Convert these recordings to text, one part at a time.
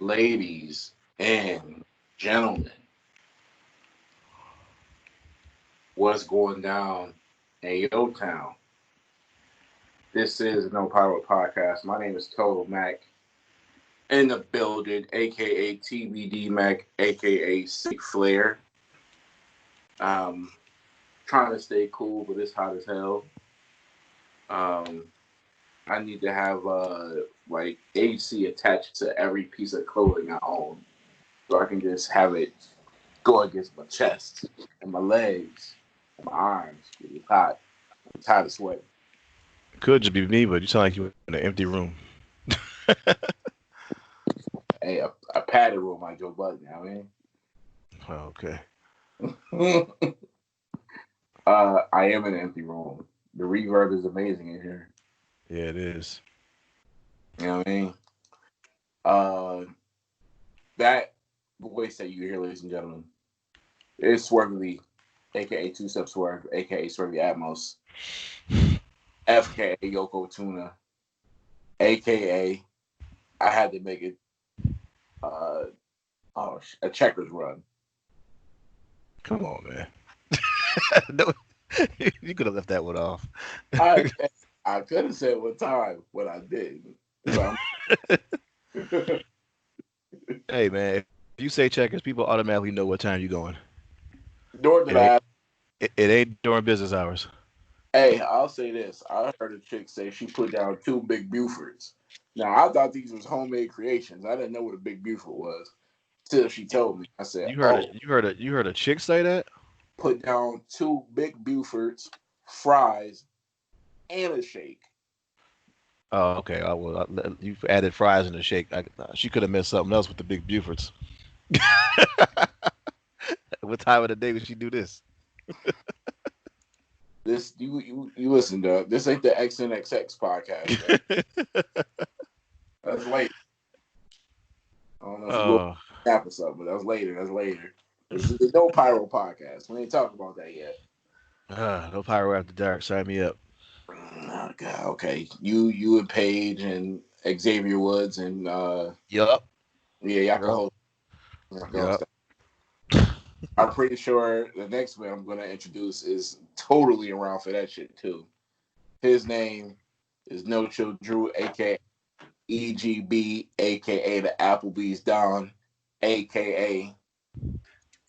Ladies and gentlemen, what's going down in your town? This is No Pyro Podcast. My name is Total Mac in the building, aka TBD Mac, aka Sick Flair. Um, Trying to stay cool, but it's hot as hell. Um, I need to have like AC attached to every piece of clothing I own, so I can just have it go against my chest and my legs and my arms. It's hot. I'm tired of sweating. Could just be me, but you sound like you in an empty room. Hey, a padded room like Joe Budden. You know Oh, okay. what I mean? I am in an empty room. The reverb is amazing in here. Yeah, it is. You know what I mean? That voice that you hear, ladies and gentlemen, is Swerve Lee, aka Two Step Swerve, aka Swerve Atmos, FKA Yoko Tuna, aka I had to make it a checkers run. Come on, man. No, you could have left that one off. I could have said one time, but I didn't. So Hey, man, if you say checkers, people automatically know what time you're going. nor did It ain't, I. it ain't during business hours. Hey, I'll say this. I heard a chick say she put down 2 Big Bufords. Now, I thought these was homemade creations. I didn't know what a Big Buford was till she told me. I said, "Oh, You heard a chick say that? put down 2 Big Bufords, fries, and a shake." Oh, okay. You added fries in the shake. She could have meant something else with the big Bufords. What time of the day would she do this? This you listen to this ain't the XNXX podcast. Man. That's late. I don't know if you go Oh, nap or something, but that's later. That's later. This is the No Pyro podcast. We ain't talking about that yet. no pyro after dark. Sign me up. Oh God, okay. You and Paige and Xavier Woods and Yup. yeah, y'all can Yup. hold. Y'all can host Yup. that. I'm pretty sure the next man I'm gonna introduce is totally around for that shit too. His name is No Chill Drew, aka EGB, aka the Applebee's Don, aka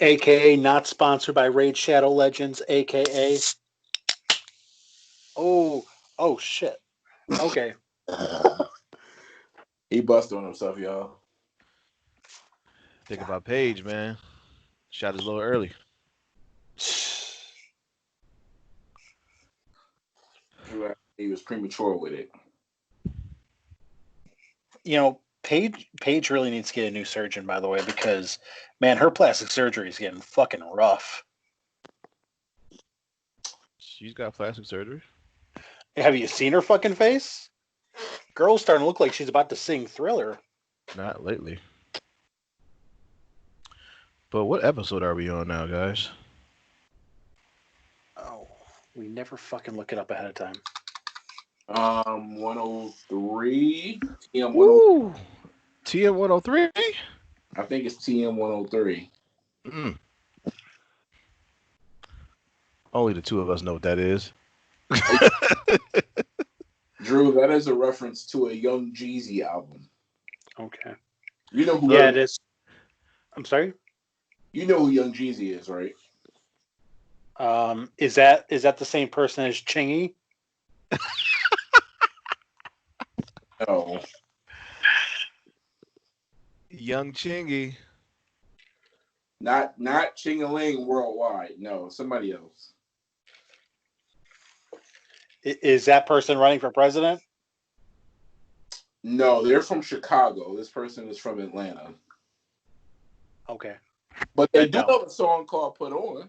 aka not sponsored by Raid Shadow Legends, aka oh shit. Okay. he busted on himself, y'all. Think about Paige, man. Shot is a little early. He was premature with it. You know, Paige really needs to get a new surgeon, by the way, because man, her plastic surgery is getting fucking rough. She's got plastic surgery. Have you seen her fucking face? Girl's starting to look like she's about to sing Thriller. Not lately. But what episode are we on now, guys? Oh, we never fucking look it up ahead of time. 103 TM 103. Woo! TM 103? I think it's TM 103. Mm. Only the two of us know what that is. Drew, that is a reference to a Young Jeezy album. Okay. You know who? Yeah, it is. I'm sorry. You know who Young Jeezy is, right? Is that the same person as Chingy? No. Young Chingy. Not Ching-a-ling Worldwide. No, somebody else. Is that person running for president? No, they're from Chicago. This person is from Atlanta. Okay. But they Then do no. have a song called Put On.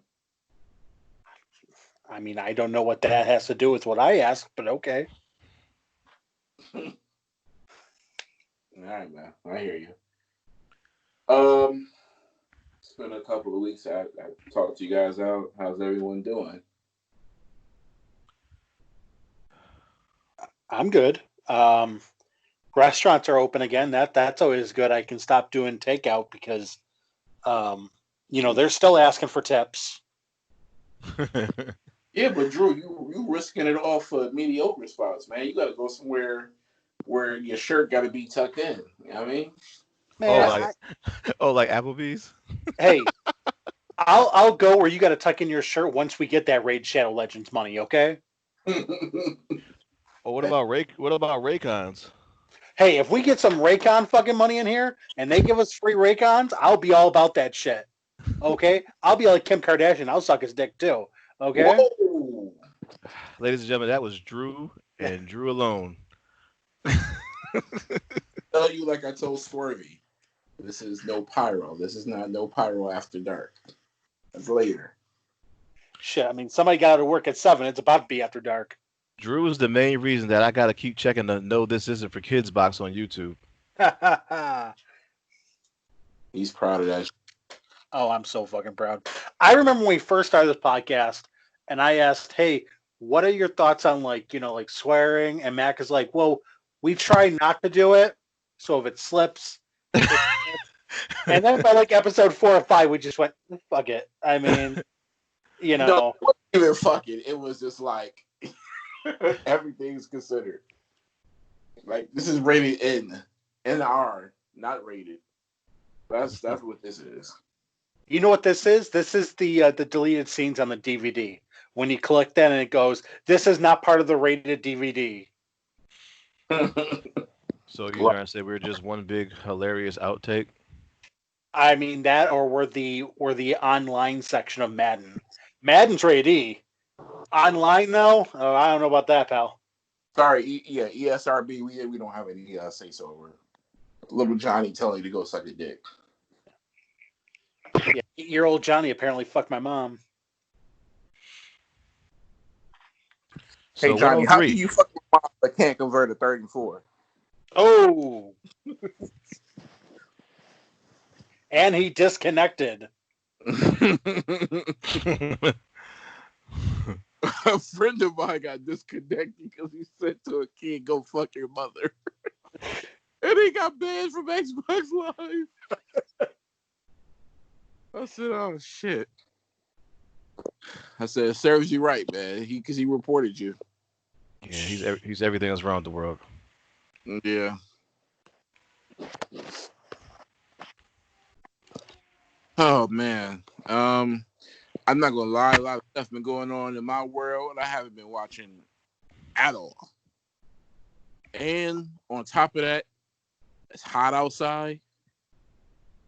I mean, I don't know what that has to do with what I asked, but okay. All right, man. I hear you. It's been a couple of weeks. I talked to you guys out. How's everyone doing? I'm good. Restaurants are open again. That's always good. I can stop doing takeout because, they're still asking for tips. Yeah, but Drew, you risking it all for mediocre spots, man. You got to go somewhere where your shirt got to be tucked in. You know what I mean? Man, like Applebee's. hey, I'll go where you got to tuck in your shirt once we get that Raid Shadow Legends money. Okay. What about Raycons? Hey, if we get some Raycon fucking money in here and they give us free Raycons, I'll be all about that shit. Okay? I'll be like Kim Kardashian. I'll suck his dick too. Okay? Whoa. Ladies and gentlemen, that was Drew and Drew alone. Tell you like I told Swervy, this is no Pyro. This is not no Pyro after dark. That's later. Shit, I mean, somebody got to work at 7. It's about to be after dark. Drew is the main reason that I got to keep checking the No This Isn't for Kids box on YouTube. He's proud of that. Oh, I'm so fucking proud. I remember when we first started this podcast and I asked, hey, what are your thoughts on like swearing? And Mac is like, well, we try not to do it. So if it slips, it slips. And then by like episode 4 or 5, we just went, fuck it. I mean, No, it wasn't even fucking. It was just like everything's considered. Like this is rated NR, not rated. That's what this is. You know what this is? This is the deleted scenes on the DVD. When you click that and it goes, this is not part of the rated DVD. So you're trying to say we're just one big hilarious outtake? I mean that, or we're the online section of Madden. Madden's rated E. Online though, oh, I don't know about that, pal. Sorry, ESRB. We don't have any say so over little Johnny telling you to go suck a dick. Yeah, 8-year-old Johnny apparently fucked my mom. So hey Johnny, how 103. can you fuck your mom but can't convert a 34? Oh. And he disconnected. A friend of mine got disconnected because he said to a kid, "Go fuck your mother," and he got banned from Xbox Live. I said, "Oh shit!" I said, "It serves you right, man." Because he reported you. Yeah, he's everything that's wrong with the world. Yeah. Oh man. I'm not gonna lie, a lot of stuff been going on in my world. I haven't been watching at all. And on top of that, it's hot outside.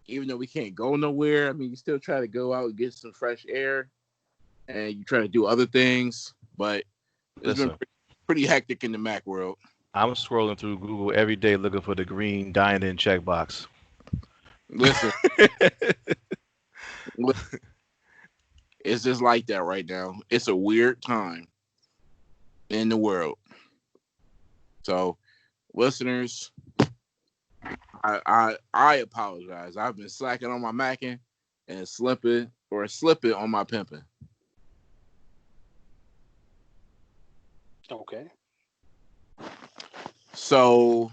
Even though we can't go nowhere, I mean, you still try to go out and get some fresh air, and you try to do other things. But it's been pretty hectic in the Mac world. I'm scrolling through Google every day looking for the green dine-in checkbox. Listen, it's just like that right now. It's a weird time in the world. So, listeners, I apologize. I've been slacking on my macking and slipping on my pimping. Okay. So,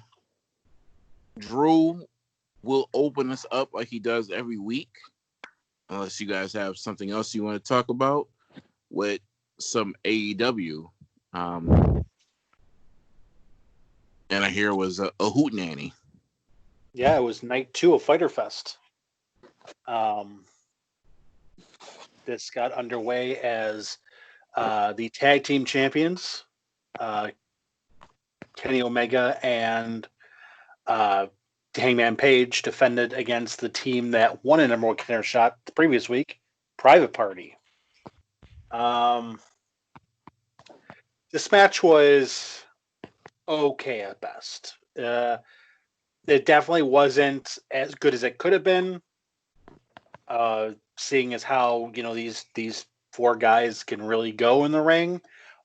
Drew will open us up like he does every week, unless you guys have something else you want to talk about with some AEW. And I hear it was a hootenanny. Yeah, it was night 2 of Fyter Fest. This got underway as the tag team champions, Kenny Omega and Hangman Page, defended against the team that won a number 1 contender shot the previous week, Private Party. This match was okay at best. It definitely wasn't as good as it could have been. Seeing as how these 4 guys can really go in the ring.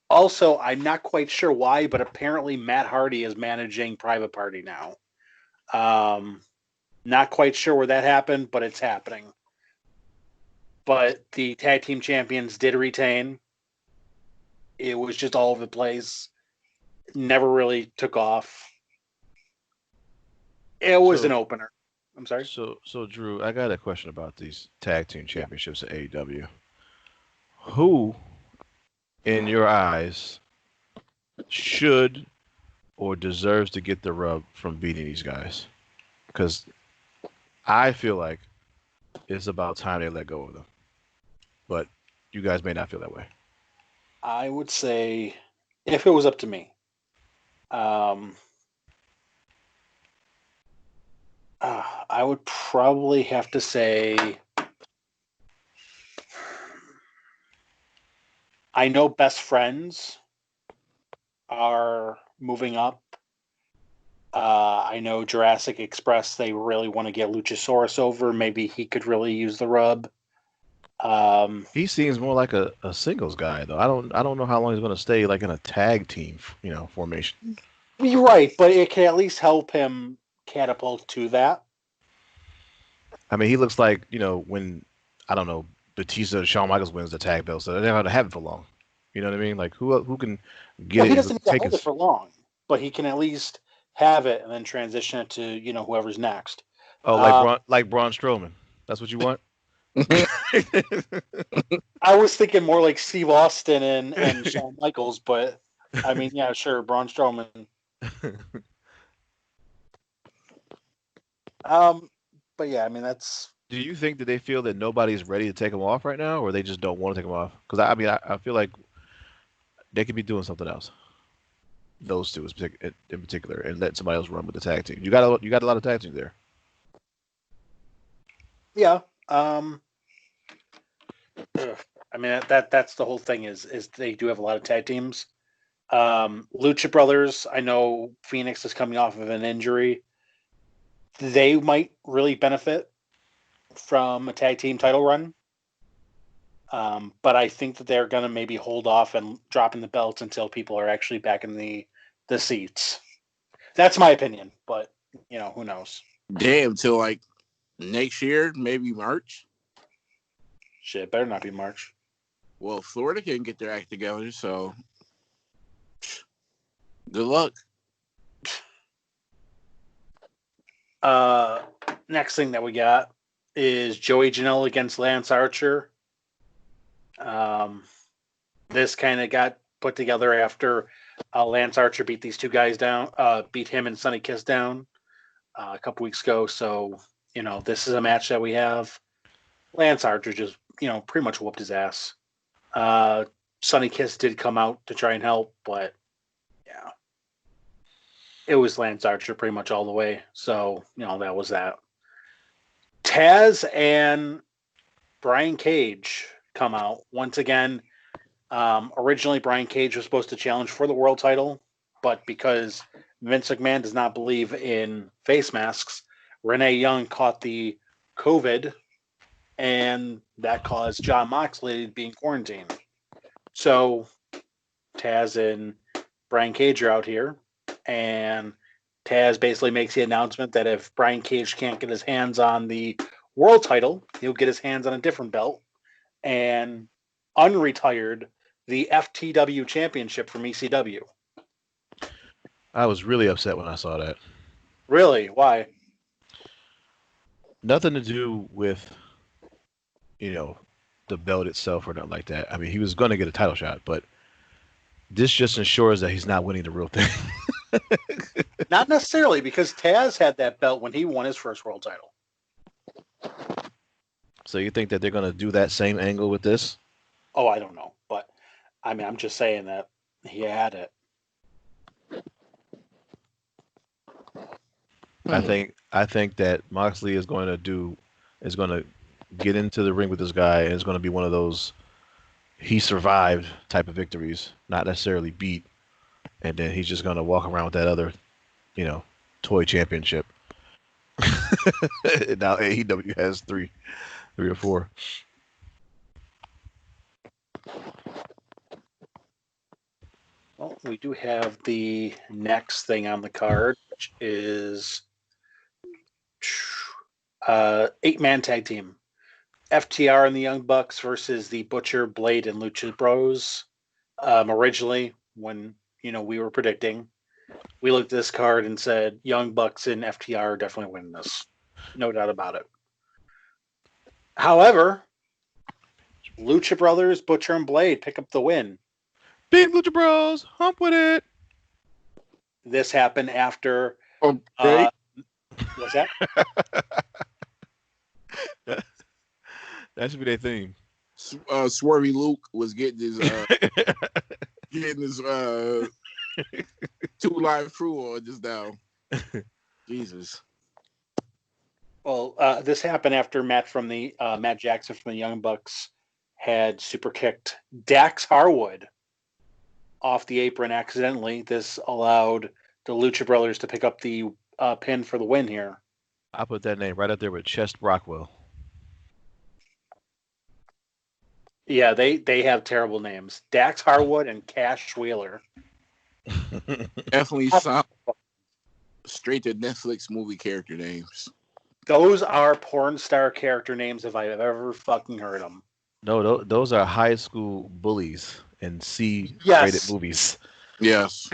Also, I'm not quite sure why, but apparently Matt Hardy is managing Private Party now. Not quite sure where that happened, but it's happening. But the tag team champions did retain. It was just all over the place. Never really took off. It was an So, opener. I'm sorry. so Drew, I got a question about these tag team championships at AEW. Who, in your eyes, should or deserves to get the rub from beating these guys? Because I feel like it's about time they let go of them. But you guys may not feel that way. I would say, if it was up to me, um, I would probably have to say, I know Best Friends are moving up. I know Jurassic Express, they really want to get Luchasaurus over. Maybe he could really use the rub. He seems more like a singles guy though. I don't know how long he's going to stay like in a tag team, formation. You're right, but it can at least help him catapult to that. I mean, he looks like, when I don't know, Batista or Shawn Michaels wins the tag belt, so they're not going to have it for long. You know what I mean? Like who can No, get he it doesn't and need to take hold it his. for long, but he can at least have it and then transition it to whoever's next. Oh, like Um, Braun Strowman. That's what you want? I was thinking more like Steve Austin and Shawn Michaels, but I mean, yeah, sure, Braun Strowman. Um, but yeah, I mean that's Do you think that they feel that nobody's ready to take him off right now, or they just don't want to take him off? Because I feel like they could be doing something else. Those two in particular, and let somebody else run with the tag team. You got a lot of tag teams there. yeah. Um, ugh. I mean that's the whole thing is they do have a lot of tag teams. Lucha Brothers, I know Phoenix is coming off of an injury. They might really benefit from a tag team title run. But I think that they're going to maybe hold off and dropping the belts until people are actually back in the seats. That's my opinion, but who knows? Damn, till like next year, maybe March. Shit, better not be March. Well, Florida can get their act together, so good luck. Next thing that we got is Joey Janela against Lance Archer. This kind of got put together after Lance Archer beat these two guys down, beat him and Sonny Kiss down a couple weeks ago. So, this is a match that we have. Lance Archer just, pretty much whooped his ass. Sonny Kiss did come out to try and help, but yeah, it was Lance Archer pretty much all the way. So, that was that. Taz and Brian Cage come out once again. Originally, Brian Cage was supposed to challenge for the world title, but because Vince McMahon does not believe in face masks, Renee Young caught the COVID, and that caused Jon Moxley to be in quarantine. So Taz and Brian Cage are out here, and Taz basically makes the announcement that if Brian Cage can't get his hands on the world title, he'll get his hands on a different belt and unretired the FTW championship from ECW. I was really upset when I saw that. Really? Why? Nothing to do with, the belt itself or nothing like that. I mean, he was going to get a title shot, but this just ensures that he's not winning the real thing. Not necessarily, because Taz had that belt when he won his first world title. So you think that they're going to do that same angle with this? Oh, I don't know, but I mean, I'm just saying that he had it. I think that Moxley is going to get into the ring with this guy, and it's going to be one of those he survived type of victories, not necessarily beat, and then he's just going to walk around with that other, toy championship. Now AEW has three or four. Well, we do have the next thing on the card, which is 8-man tag team. FTR and the Young Bucks versus the Butcher, Blade, and Lucha Bros. Originally, when we were predicting, we looked at this card and said Young Bucks and FTR are definitely winning this. No doubt about it. However, Lucha Brothers, Butcher and Blade pick up the win. Big Lucha Bros, hump with it. This happened after. Okay. What's that? That should be their theme. Swervy Luke was getting his 2 live crew on just now. Jesus. Well, this happened after Matt Jackson from the Young Bucks had super kicked Dax Harwood off the apron accidentally. This allowed the Lucha Brothers to pick up the pin for the win here. I put that name right up there with Chest Rockwell. Yeah, they have terrible names. Dax Harwood and Cash Wheeler. Definitely sound straight to Netflix movie character names. Those are porn star character names if I've ever fucking heard them. No, those are high school bullies in C-rated movies. Yes.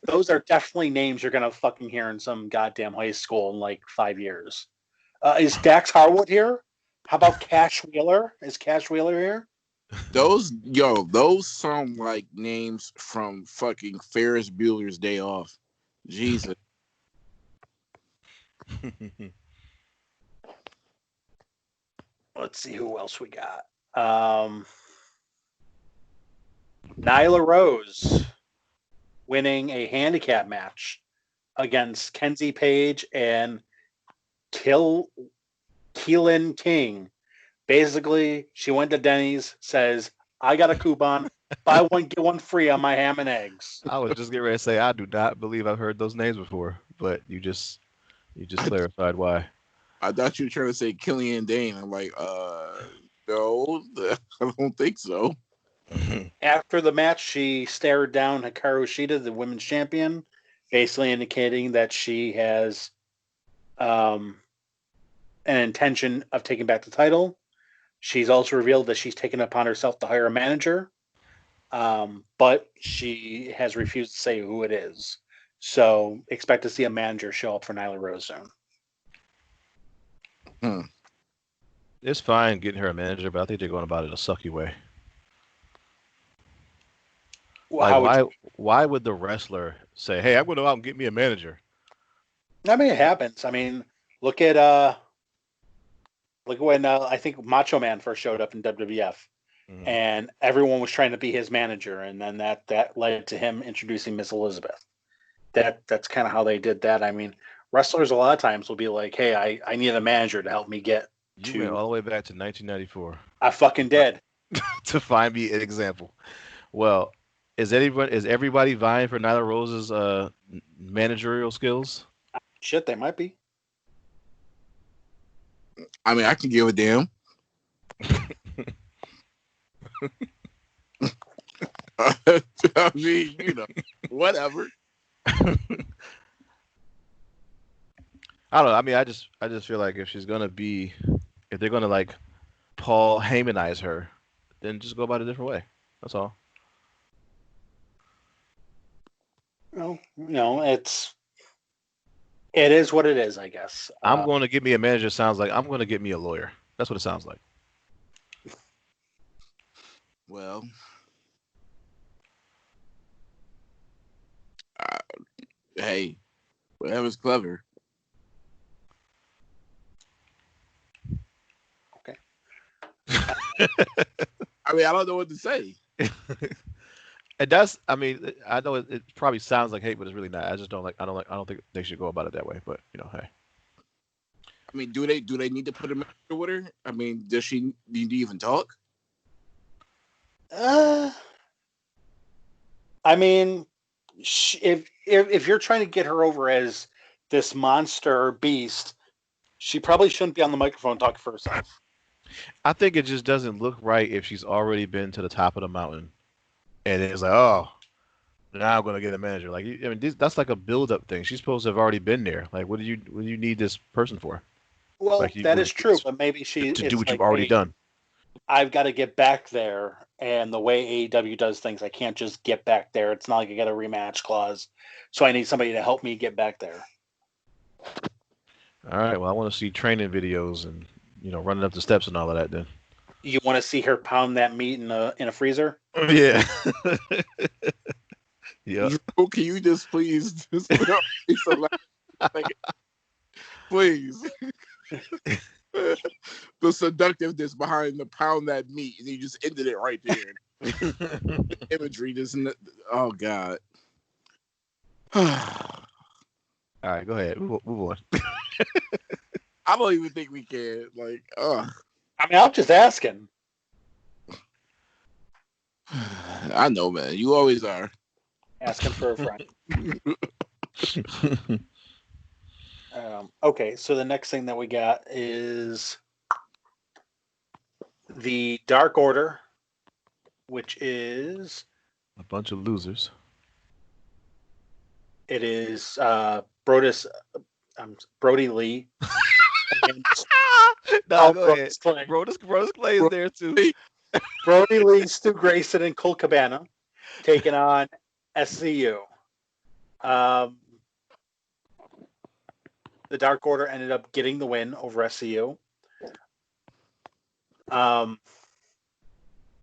Those are definitely names you're going to fucking hear in some goddamn high school in like 5 years. Is Dax Harwood here? How about Cash Wheeler? Is Cash Wheeler here? Those sound like names from fucking Ferris Bueller's Day Off. Jesus. Let's see who else we got. Nyla Rose winning a handicap match against Kenzie Page and Keelan King. Basically, she went to Denny's, says, I got a coupon, buy one, get one free on my ham and eggs. I was just getting ready to say, I do not believe I've heard those names before, but you just clarified why. I thought you were trying to say Killian Dane. I'm like, no, I don't think so. After the match, she stared down Hikaru Shida, the women's champion, basically indicating that she has an intention of taking back the title. She's also revealed that she's taken upon herself to hire a manager, but she has refused to say who it is. So expect to see a manager show up for Nyla Rose soon. It's fine getting her a manager, but I think they're going about it a sucky way. Well, why would the wrestler say, "Hey, I'm going to go out and get me a manager"? I mean, it happens. I mean, look at when I think Macho Man first showed up in WWF, and everyone was trying to be his manager, and then that led to him introducing Miss Elizabeth. That's kind of how they did that. I mean, wrestlers a lot of times will be like, "Hey, I need a manager to help me get You went all the way back to 1994. I fucking did to find me an example. Well, is everybody vying for Nyla Rose's managerial skills? Shit, they might be. I mean, I can give a damn. I mean, whatever. I don't know. I mean, I just feel like if they're gonna like Paul Heymanize her, then just go about it a different way. That's all. Well, it is what it is, I guess. I'm going to get me a manager. Sounds like I'm going to get me a lawyer. That's what it sounds like. Well, hey, whatever's clever. Okay. I mean, I don't know what to say. It does. I mean, I know it probably sounds like hate, but it's really not. I just don't like. I don't think they should go about it that way. But hey. I mean, do they need to put a manager with her? I mean, does she need to even talk? I mean, if you're trying to get her over as this monster beast, she probably shouldn't be on the microphone talking for herself. I think it just doesn't look right if she's already been to the top of the mountain, and it's like, oh, now I'm gonna get a manager. Like, I mean, that's like a build-up thing. She's supposed to have already been there. Like, what do you need this person for? Well, like that is true, but maybe she to do what you've already done. I've got to get back there, And the way AEW does things, I can't just get back there. It's not like I got a rematch clause. So I need somebody to help me get back there. All right. Well, I want to see training videos and running up the steps and all of that. Then. You want to see her pound that meat in a freezer? Yeah. Yeah. Drew, can you just please just put up please? The seductiveness behind the pound that meat, and you just ended it right there. The imagery just, oh God. All right, go ahead. Move on. I don't even think we can. Like, I mean, I'm just asking. I know, man. You always are. Asking for a friend. Okay, so the next thing that we got is the Dark Order, which is a bunch of losers. It is Brody Lee. No, go ahead. Brodus Clay is there too. Brody Lee, Stu Grayson, and Colt Cabana taking on SCU. The Dark Order ended up getting the win over SCU.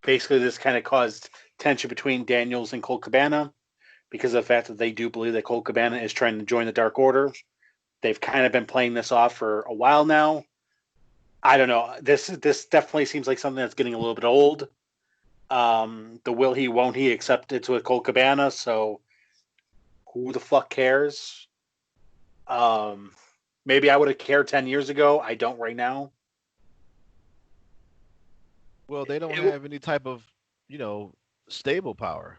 Basically, this kind of caused tension between Daniels and Colt Cabana because of the fact that they do believe that Colt Cabana is trying to join the Dark Order. They've kind of been playing this off for a while now. I don't know. This definitely seems like something that's getting a little bit old. The will he, won't he, except it's with Colt Cabana, so who the fuck cares? Maybe I would have cared 10 years ago. I don't right now. Well, they don't have any type of, stable power.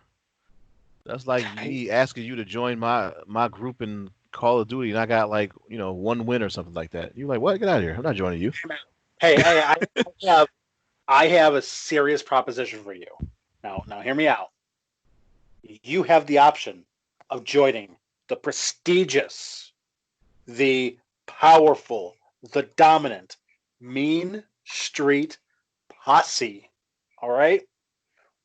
That's like me asking you to join my group in Call of Duty, and I got like, one win or something like that. You're like, what? Get out of here. I'm not joining you. Hey, I have a serious proposition for you. Now hear me out. You have the option of joining the prestigious, the powerful, the dominant Mean Street Posse. All right?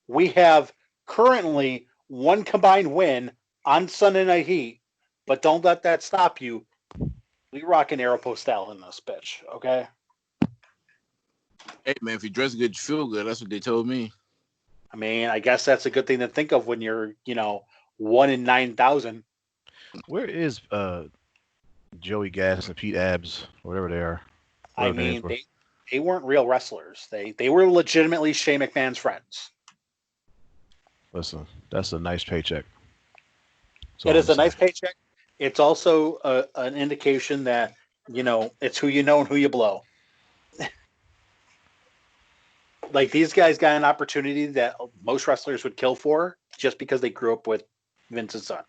We have currently one combined win on Sunday Night Heat, but don't let that stop you. We rocking Aeropostale in this bitch, okay? Hey, man, if you dress good, you feel good. That's what they told me. I mean, I guess that's a good thing to think of when you're, 1 in 9,000. Where is Joey Gas and Pete Abs, whatever they are? I mean, they weren't real wrestlers. They were legitimately Shane McMahon's friends. Listen, that's a nice paycheck. It is a nice paycheck. It's also an indication that, it's who you know and who you blow. Like, these guys got an opportunity that most wrestlers would kill for just because they grew up with Vince's son.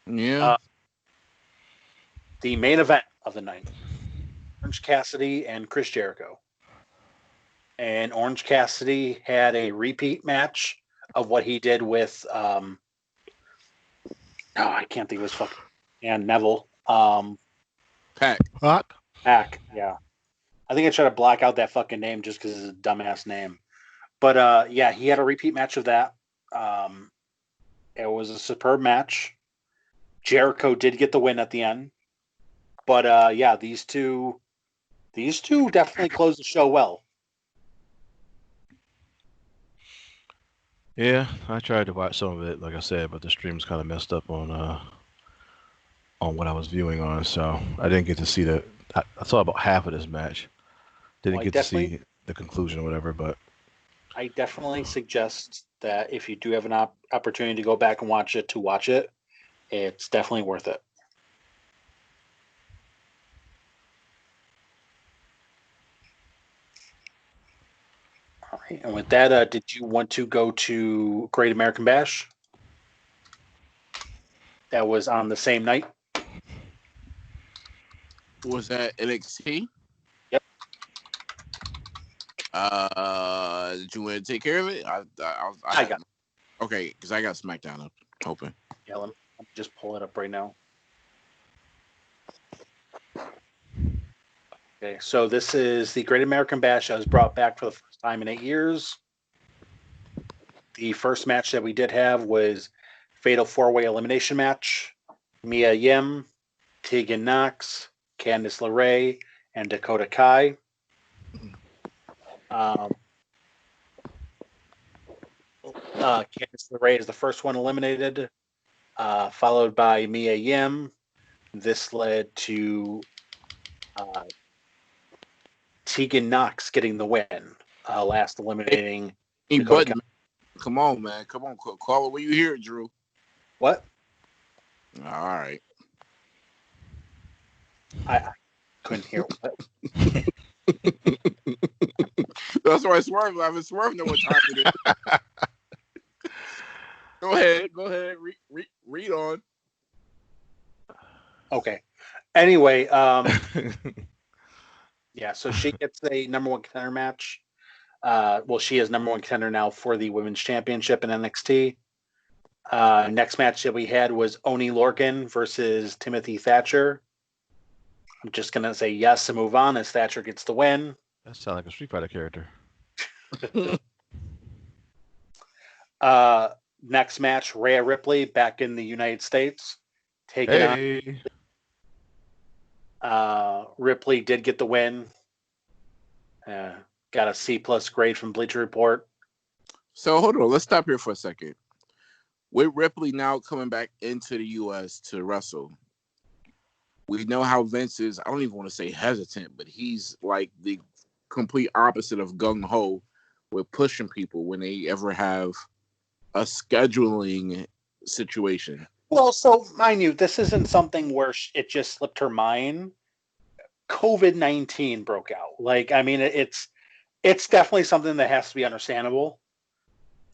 Yeah. The main event of the night, Orange Cassidy and Chris Jericho. And Orange Cassidy had a repeat match of what he did with, I can't think of his fucking, and Neville. Pac, yeah. I think I tried to block out that fucking name just because it's a dumbass name. But yeah, he had a repeat match of that. It was a superb match. Jericho did get the win at the end. But yeah, these two definitely closed the show well. Yeah, I tried to watch some of it, like I said, but the stream's kind of messed up on what I was viewing on, so I didn't get to see I saw about half of this match. Didn't get to see the conclusion or whatever, but I definitely suggest that if you do have an opportunity to go back and watch it, it's definitely worth it. All right, and with that, did you want to go to Great American Bash? That was on the same night. was that NXT? Yep. Did you want to take care of it? I got. Okay, because I got SmackDown up open. Yeah, let me just pull it up right now. Okay, so this is the Great American Bash that was brought back for the first time in 8 years. The first match that we did have was Fatal 4-Way Elimination Match. Mia Yim, Tegan Knox, Candice LeRae, and Dakota Kai. Candice LeRae is the first one eliminated, followed by Mia Yim. This led to Tegan Knox getting the win, last eliminating Dakota Kai. Come on, man. Come on. Call it when you hear it, Drew. What? All right. I couldn't hear what. That's why I swerved. I've been swerving what time it is. Go ahead. Read on. Okay. Anyway, yeah, so she gets a number one contender match. Well, she is number one contender now for the women's championship in NXT. Next match that we had was Oney Lorcan versus Timothy Thatcher. I'm just going to say yes and move on as Thatcher gets the win. That sounds like a Street Fighter character. Next match, Rhea Ripley back in the United States. Taking on. Ripley did get the win. Got a C+ grade from Bleacher Report. So hold on, let's stop here for a second. With Ripley now coming back into the U.S. to wrestle, we know how Vince is, I don't even want to say hesitant, but he's like the complete opposite of gung-ho with pushing people when they ever have a scheduling situation. Well, so mind you, this isn't something where it just slipped her mind. COVID-19 broke out. Like, I mean, it's definitely something that has to be understandable.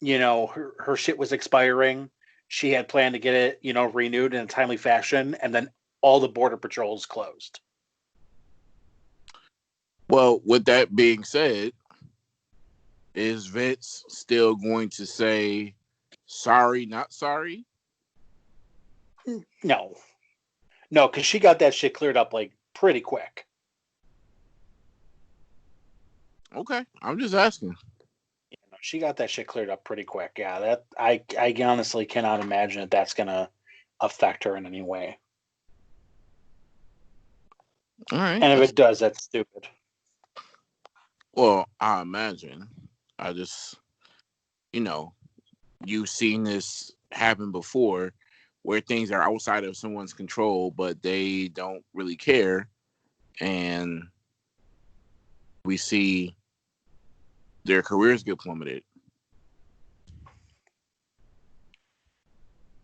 You know, her shit was expiring. She had planned to get it, renewed in a timely fashion, and then all the border patrols closed. Well, with that being said, is Vince still going to say sorry, not sorry? No, because she got that shit cleared up like pretty quick. Okay, I'm just asking. She got that shit cleared up pretty quick. Yeah, that I honestly cannot imagine that that's gonna affect her in any way. All right. And if it does, that's stupid. Well, I imagine. I just, you've seen this happen before where things are outside of someone's control, but they don't really care. And we see their careers get plummeted.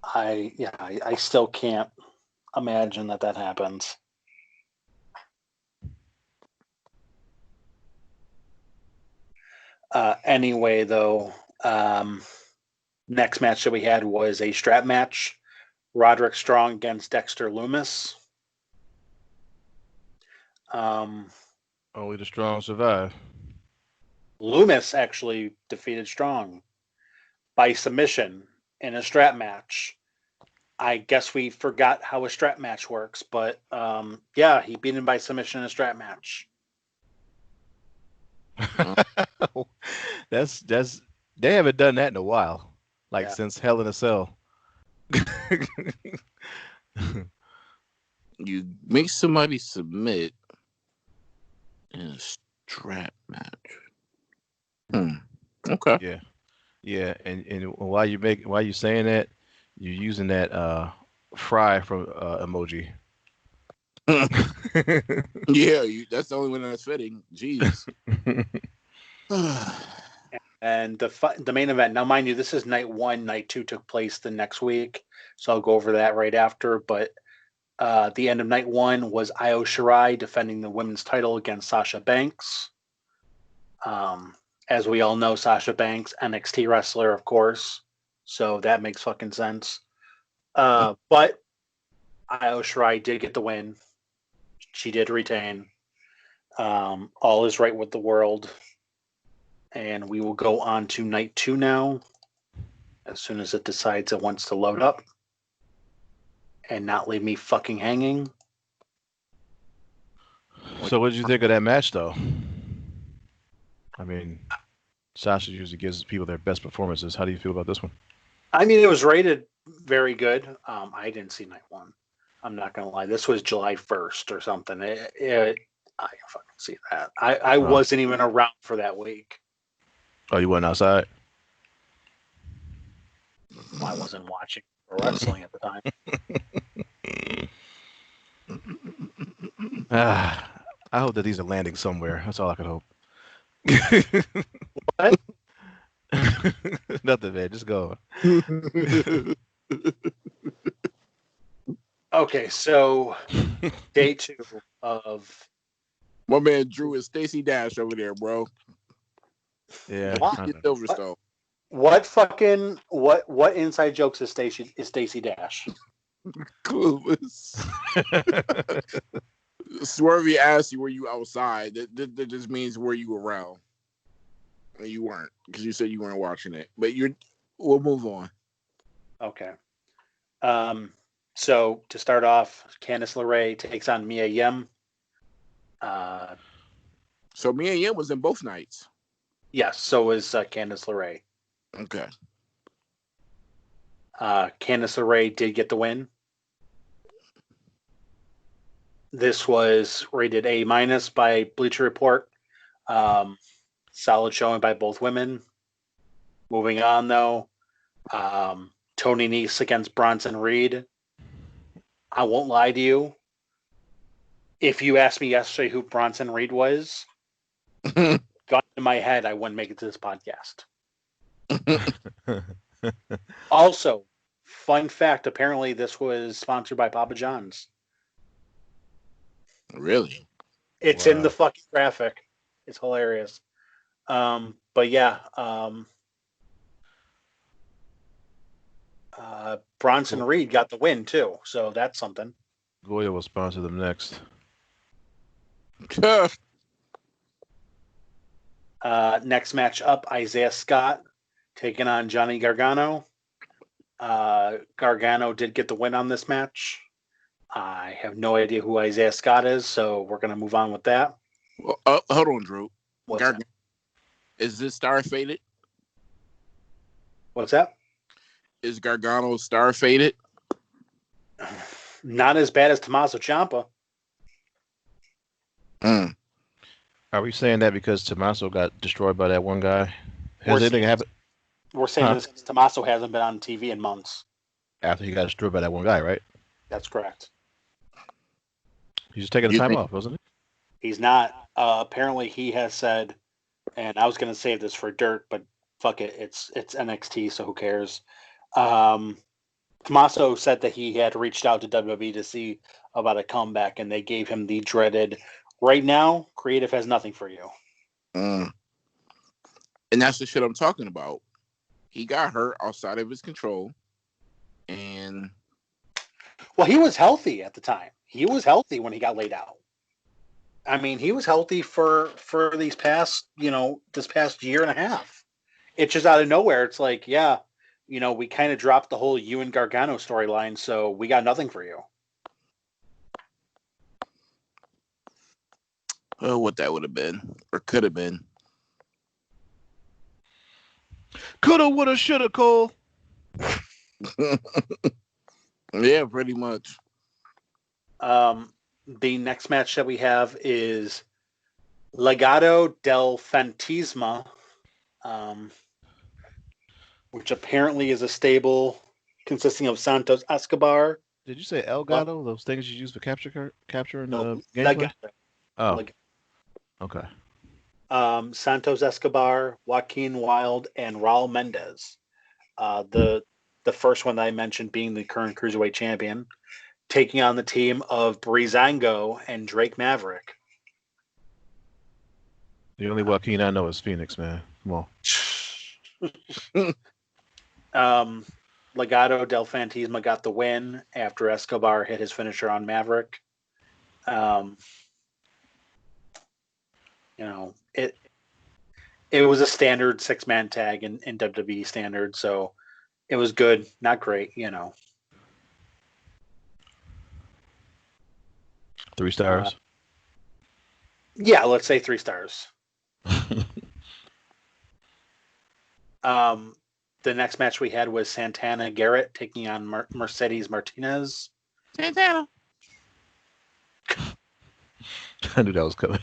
I still can't imagine that happens. Anyway, though, next match that we had was a strap match. Roderick Strong against Dexter Lumis. Only the strong survive. Lumis actually defeated Strong by submission in a strap match. I guess we forgot how a strap match works, but yeah, he beat him by submission in a strap match. That's they haven't done that in a while, Yeah. since Hell in a Cell. You make somebody submit in a strap match. Okay. Yeah, and while you saying that, you're using that fry from emoji. Yeah, that's the only one that's fitting. Jeez. And the main event, now mind you, this is night 1. Night 2 took place the next week, so I'll go over that right after. But the end of night 1 was Io Shirai defending the women's title against Sasha Banks. As we all know, Sasha Banks, NXT wrestler, of course, so that makes fucking sense. But Io Shirai did get the win. She did retain. All is right with the world. And we will go on to night 2 now, as soon as it decides it wants to load up and not leave me fucking hanging. So what did you think of that match, though? I mean, Sasha usually gives people their best performances. How do you feel about this one? I mean, it was rated very good. I didn't see night one. I'm not gonna lie. This was July 1st or something. I can fucking see that. I wasn't even around for that week. Oh, you went outside? I wasn't watching wrestling at the time. I hope that these are landing somewhere. That's all I can hope. What? Nothing, man. Just go. Okay, so day 2 of My man Drew is Stacy Dash over there, bro. Yeah. Silverstone. What inside jokes is Stacy Dash? Clueless. Swervy asked you, were you outside? That just means were you around? And you weren't, because you said you weren't watching it. But we'll move on. Okay. So to start off, Candice LeRae takes on Mia Yim. So Mia Yim was in both nights. Yes, so was Candice LeRae. Okay. Candice LeRae did get the win. This was rated A- by Bleacher Report. Solid showing by both women. Moving on, though. Tony Nese against Bronson Reed. I won't lie to you. If you asked me yesterday who Bronson Reed was, gun to my head, I wouldn't make it to this podcast. Also, fun fact, apparently this was sponsored by Papa John's. Really? It's in the fucking graphic. It's hilarious. But yeah, Bronson Reed got the win too, so that's something. Goya will sponsor them next. Next match up, Isaiah Scott taking on Johnny Gargano. Gargano did get the win on this match. I have no idea who Isaiah Scott is, so we're going to move on with that. Well, hold on, Drew. Is this star faded? What's that? Is Gargano star faded? Not as bad as Tommaso Ciampa. Are we saying that because Tommaso got destroyed by that one guy? Has anything happened? We're saying this because Tommaso hasn't been on TV in months. After he got destroyed by that one guy, right? That's correct. He's just taking the time off, wasn't he? He's not. Apparently, he has said, and I was going to save this for dirt, but fuck it. It's NXT, so who cares? Tommaso said that he had reached out to WWE to see about a comeback, and they gave him the dreaded, right now, creative has nothing for you. And that's the shit I'm talking about. He got hurt outside of his control. And well, he was healthy at the time. He was healthy when he got laid out. I mean, he was healthy for these past, this past year and a half. It's just out of nowhere. It's like, yeah, we kind of dropped the whole you and Gargano storyline, so we got nothing for you. Oh, what that would have been, or could have been. Coulda, woulda, shoulda, Cole. Yeah, pretty much. The next match that we have is Legado del Fantasma, which apparently is a stable consisting of Santos Escobar. Did you say El Gato? Those things you use for capture in the gameplay? Legado. Oh, Legado. Okay. Santos Escobar, Joaquin Wilde, and Raul Mendez. The first one that I mentioned being the current Cruiserweight champion, taking on the team of Breezango and Drake Maverick. The only Joaquin I know is Phoenix, man. Come on. Legado del Fantasma got the win after Escobar hit his finisher on Maverick. It was a standard 6-man tag in WWE standard, so it was good, not great, 3 stars. Yeah, let's say 3 stars. The next match we had was Santana Garrett taking on Mercedes Martinez. Santana. I knew that was coming.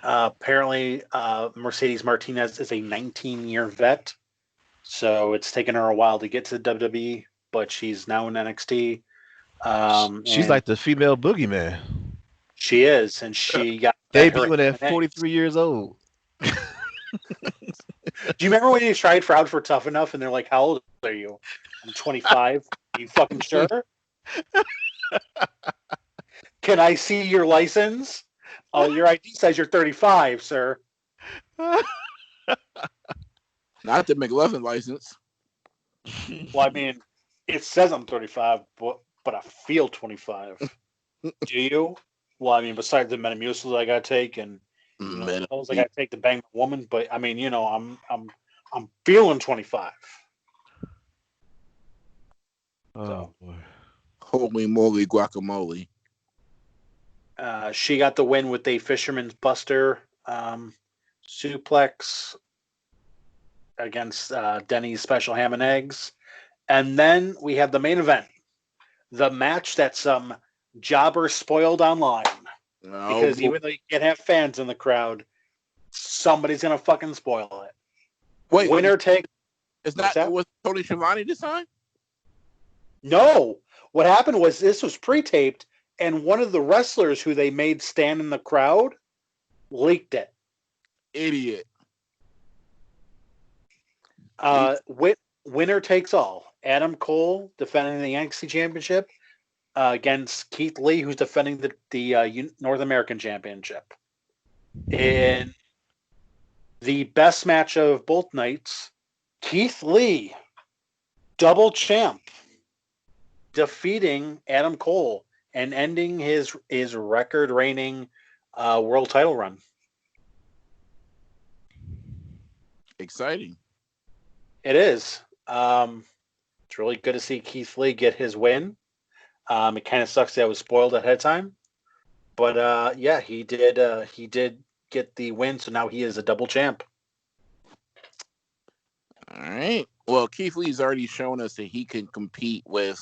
Apparently, Mercedes Martinez is a 19-year vet, so it's taken her a while to get to the WWE, but she's now in NXT. She's like the female boogeyman. She is, and she got her Debuting at MMA. 43 years old. Do you remember when you tried for Out for Tough Enough and they're like, how old are you? I'm 25. Are you fucking sure? Can I see your license? Oh, your ID says you're 35, sir. Not the McLovin license. Well, I mean, it says I'm 35, but I feel 25. Do you? Well, I mean, besides the Metamucil I got to take and pills I got to take to bang my woman, but I mean, I'm feeling 25. Oh boy! Holy moly, guacamole! She got the win with a Fisherman's Buster suplex against Denny's Special Ham and Eggs, and then we have the main event, the match that some jobber spoiled online. Because even though you can't have fans in the crowd, somebody's gonna fucking spoil it. Wait, winner take. Was Tony Schiavone this time? No. What happened was this was pre-taped, and one of the wrestlers who they made stand in the crowd leaked it. Idiot. Winner takes all. Adam Cole defending the NXT Championship against Keith Lee, who's defending the North American Championship. In the best match of both nights, Keith Lee, double champ, defeating Adam Cole and ending his record-reigning world title run. Exciting. It is. It's really good to see Keith Lee get his win. It kind of sucks that it was spoiled ahead of time, but yeah, he did get the win, so now he is a double champ. All right. Well, Keith Lee's already shown us that he can compete with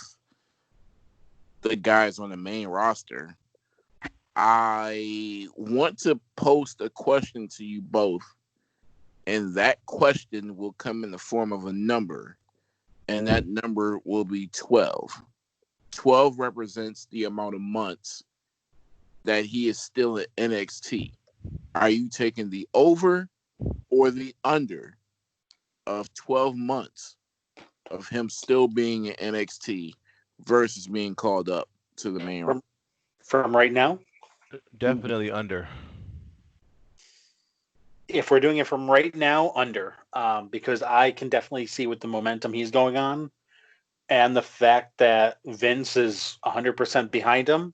the guys on the main roster. I want to post a question to you both, and that question will come in the form of a number, and that number will be 12. 12 represents the amount of months that he is still at NXT. Are you taking the over or the under of 12 months of him still being in NXT versus being called up to the main roster? From right now? Definitely under. If we're doing it from right now, under. Because I can definitely see with the momentum he's going on and the fact that Vince is 100% behind him,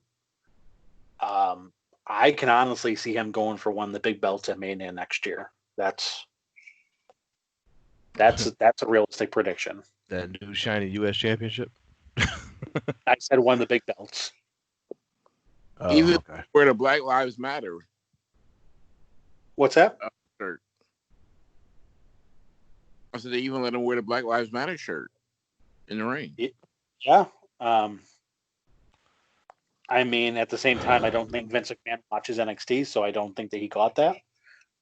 I can honestly see him going for one of the big belts at Mania next year. That's a realistic prediction. That new shiny U.S. championship? I said one of the big belts. Oh, Even okay. where the Black Lives Matter What's that? shirt. I said they even let him wear the Black Lives Matter shirt in the ring. Yeah. I mean, at the same time, I don't think Vince McMahon watches NXT, so I don't think that he got that.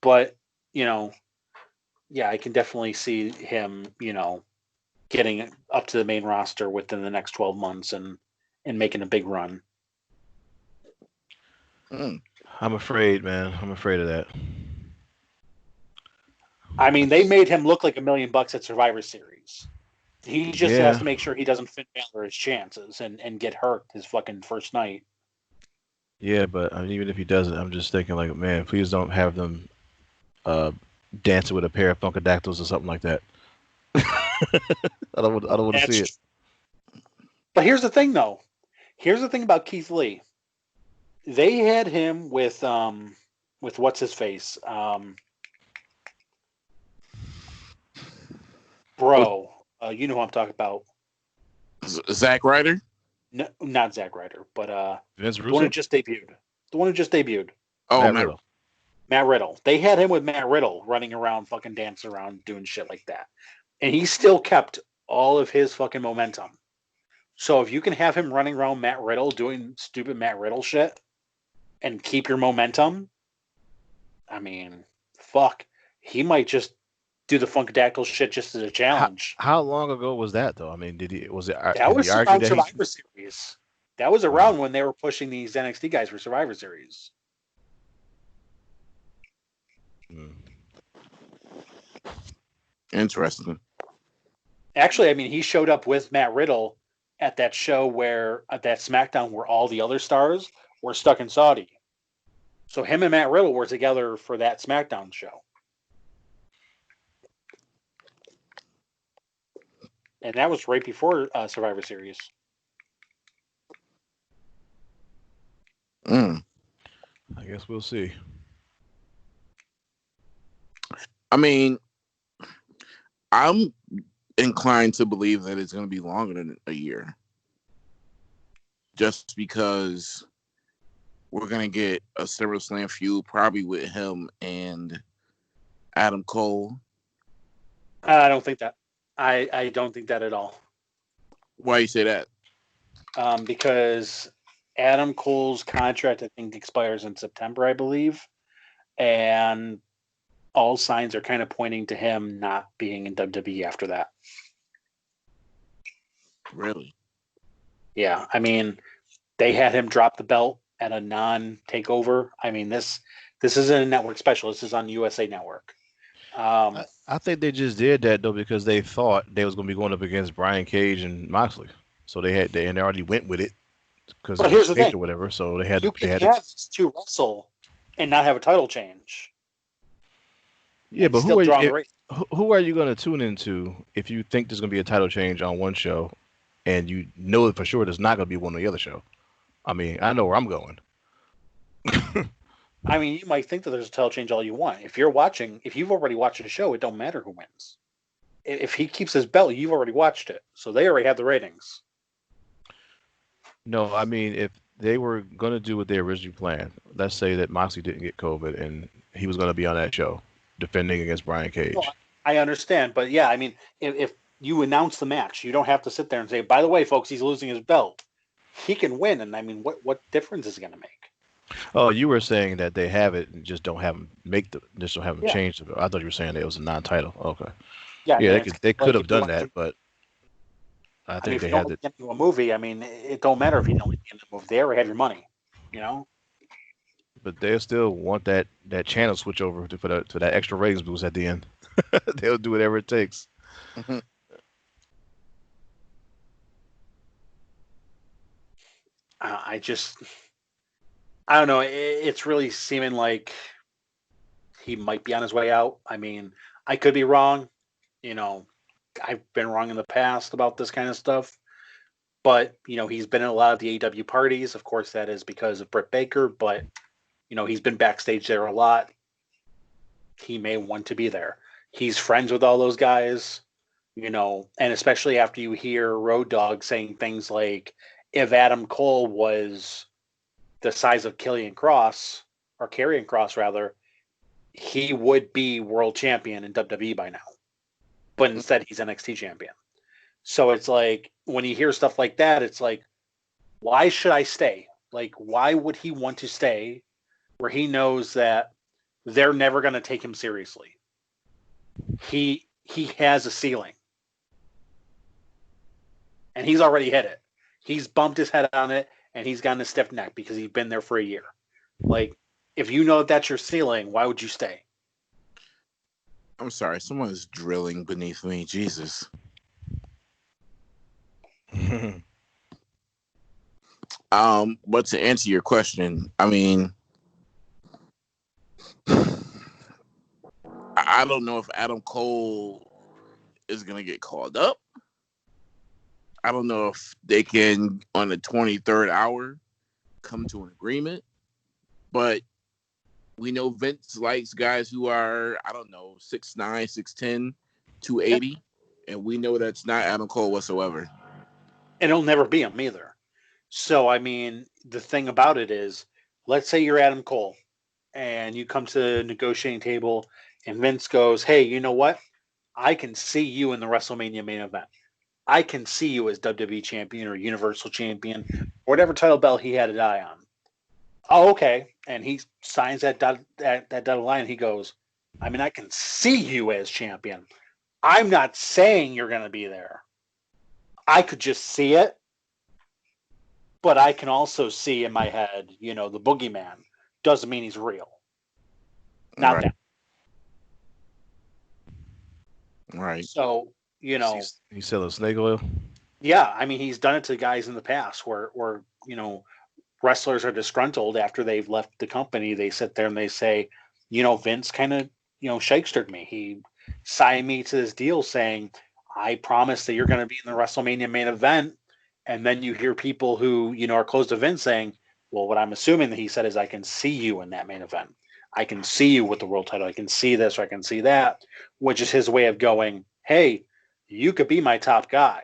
But, yeah, I can definitely see him, getting up to the main roster within the next 12 months and making a big run. I'm afraid, man. I'm afraid of that. I mean, they made him look like $1 million at Survivor Series. He just has to make sure he doesn't Finn Balor his chances and get hurt his fucking first night. Yeah, but I mean, even if he doesn't, I'm just thinking like, man, please don't have them dancing with a pair of Funkadactyls or something like that. I don't want to see it. But here's the thing, though. Here's the thing about Keith Lee. They had him with what's his face, bro. You know who I'm talking about. Zack Ryder? No, not Zack Ryder, but Vince the one who Russo? just debuted. The one who just debuted. Oh, Matt man. Riddle. Matt Riddle. They had him with Matt Riddle running around, fucking dancing around, doing shit like that. And he still kept all of his fucking momentum. So if you can have him running around Matt Riddle doing stupid Matt Riddle shit and keep your momentum, I mean, fuck. He might just do the Funkadactyl shit just as a challenge. How long ago was that though? I mean, did he That was he argue around that Survivor Series. That was around when they were pushing these NXT guys for Survivor Series. Interesting. Actually, I mean, he showed up with Matt Riddle at that show where at that SmackDown where all the other stars were stuck in Saudi. So him and Matt Riddle were together for that SmackDown show. And that was right before Survivor Series. Mm. I guess we'll see. I mean, I'm inclined to believe that it's going to be longer than a year. Just because we're going to get a SummerSlam feud probably with him and Adam Cole. I don't think that. I don't think that at all. Why you say that? Because Adam Cole's contract, I think, expires in September, I believe. And all signs are kind of pointing to him not being in WWE after that. Really? Yeah. I mean, they had him drop the belt at a non-takeover. I mean, this isn't a network special. This is on USA Network. I think they just did that though because they thought they was going to be going up against Brian Cage and Moxley, so and they already went with it because it was taped or whatever. So they had have these two wrestle and not have a title change. Yeah, but who are you going to tune into if you think there's going to be a title change on one show, and you know for sure there's not going to be one on the other show? I mean, I know where I'm going. I mean, you might think that there's a title change all you want. If you've already watched the show, it don't matter who wins. If he keeps his belt, you've already watched it. So they already have the ratings. No, I mean, if they were going to do what they originally planned, let's say that Moxley didn't get COVID and he was going to be on that show defending against Brian Cage. Well, I understand. But yeah, I mean, if you announce the match, you don't have to sit there and say, by the way, folks, he's losing his belt. He can win. And I mean, what difference is it going to make? Oh, you were saying that they have it and just don't have them change it. I thought you were saying that it was a non-title. Okay. Yeah, they could have done that, but I think they had it. Get into a movie. I mean, it don't matter if you don't get into a movie. They already have your money, you know. But they still want that channel switch over to that extra ratings boost at the end. They'll do whatever it takes. Mm-hmm. I don't know. It's really seeming like he might be on his way out. I mean, I could be wrong. You know, I've been wrong in the past about this kind of stuff. But, you know, he's been in a lot of the AEW parties. Of course, that is because of Britt Baker. But, you know, he's been backstage there a lot. He may want to be there. He's friends with all those guys, you know, and especially after you hear Road Dogg saying things like, if Adam Cole was the size of Karrion Kross, rather, he would be world champion in WWE by now. But instead, he's NXT champion. So it's like, when you hear stuff like that, it's like, why should I stay? Like, why would he want to stay where he knows that they're never going to take him seriously? He has a ceiling. And he's already hit it. He's bumped his head on it, and he's gotten a stiff neck because he's been there for a year. Like, if you know that that's your ceiling, why would you stay? I'm sorry, someone is drilling beneath me. Jesus. But to answer your question, I mean, I don't know if Adam Cole is going to get called up. I don't know if they can, on the 23rd hour, come to an agreement. But we know Vince likes guys who are, 6'9", 6'10", 280. Yep. And we know that's not Adam Cole whatsoever. And it'll never be him either. So, I mean, the thing about it is, let's say you're Adam Cole and you come to the negotiating table and Vince goes, hey, you know what? I can see you in the WrestleMania main event. I can see you as WWE champion or Universal champion, or whatever title belt he had to die on. Oh, okay. And he signs that dotted line. And he goes, I mean, I can see you as champion. I'm not saying you're going to be there. I could just see it, but I can also see in my head, the boogeyman. Doesn't mean he's real. Not Right. that. Right. So, He's selling snake oil. yeah, I mean, he's done it to guys in the past where wrestlers are disgruntled after they've left the company. They sit there and they say, Vince kind of, shakestered me. He signed me to this deal saying, I promise that you're going to be in the WrestleMania main event. And then you hear people who, are close to Vince saying, well, what I'm assuming that he said is, I can see you in that main event. I can see you with the world title. I can see this or I can see that, which is his way of going, hey, you could be my top guy.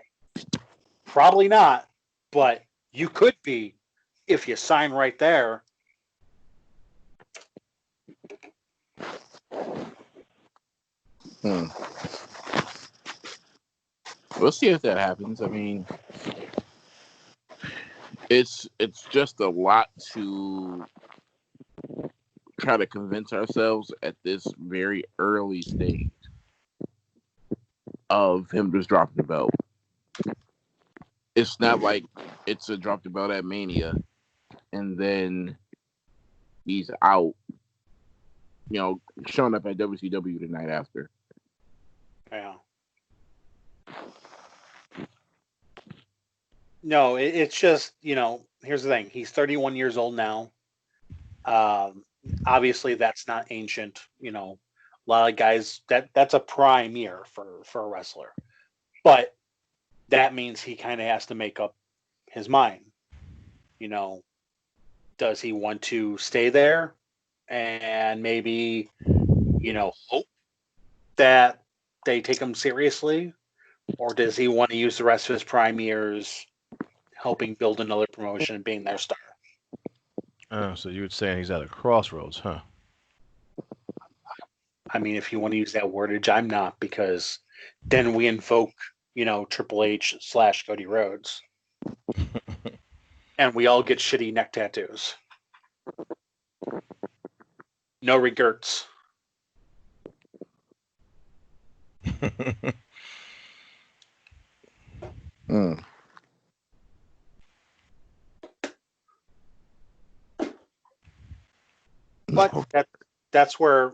Probably not, but you could be if you sign right there. We'll see if that happens. I mean, it's just a lot to try to convince ourselves at this very early stage of him just dropping the belt. It's not like it's a drop the belt at Mania and then he's out, showing up at WCW the night after. Yeah. No, it's just, here's the thing. He's 31 years old now. Obviously, that's not ancient. A lot of guys, that's a prime year for a wrestler. But that means he kind of has to make up his mind. Does he want to stay there and maybe, hope that they take him seriously? Or does he want to use the rest of his prime years helping build another promotion and being their star? Oh, so you were saying he's at a crossroads, huh? I mean, if you want to use that wordage, I'm not, because then we invoke, Triple H / Cody Rhodes. And we all get shitty neck tattoos. No regrets. But that's where,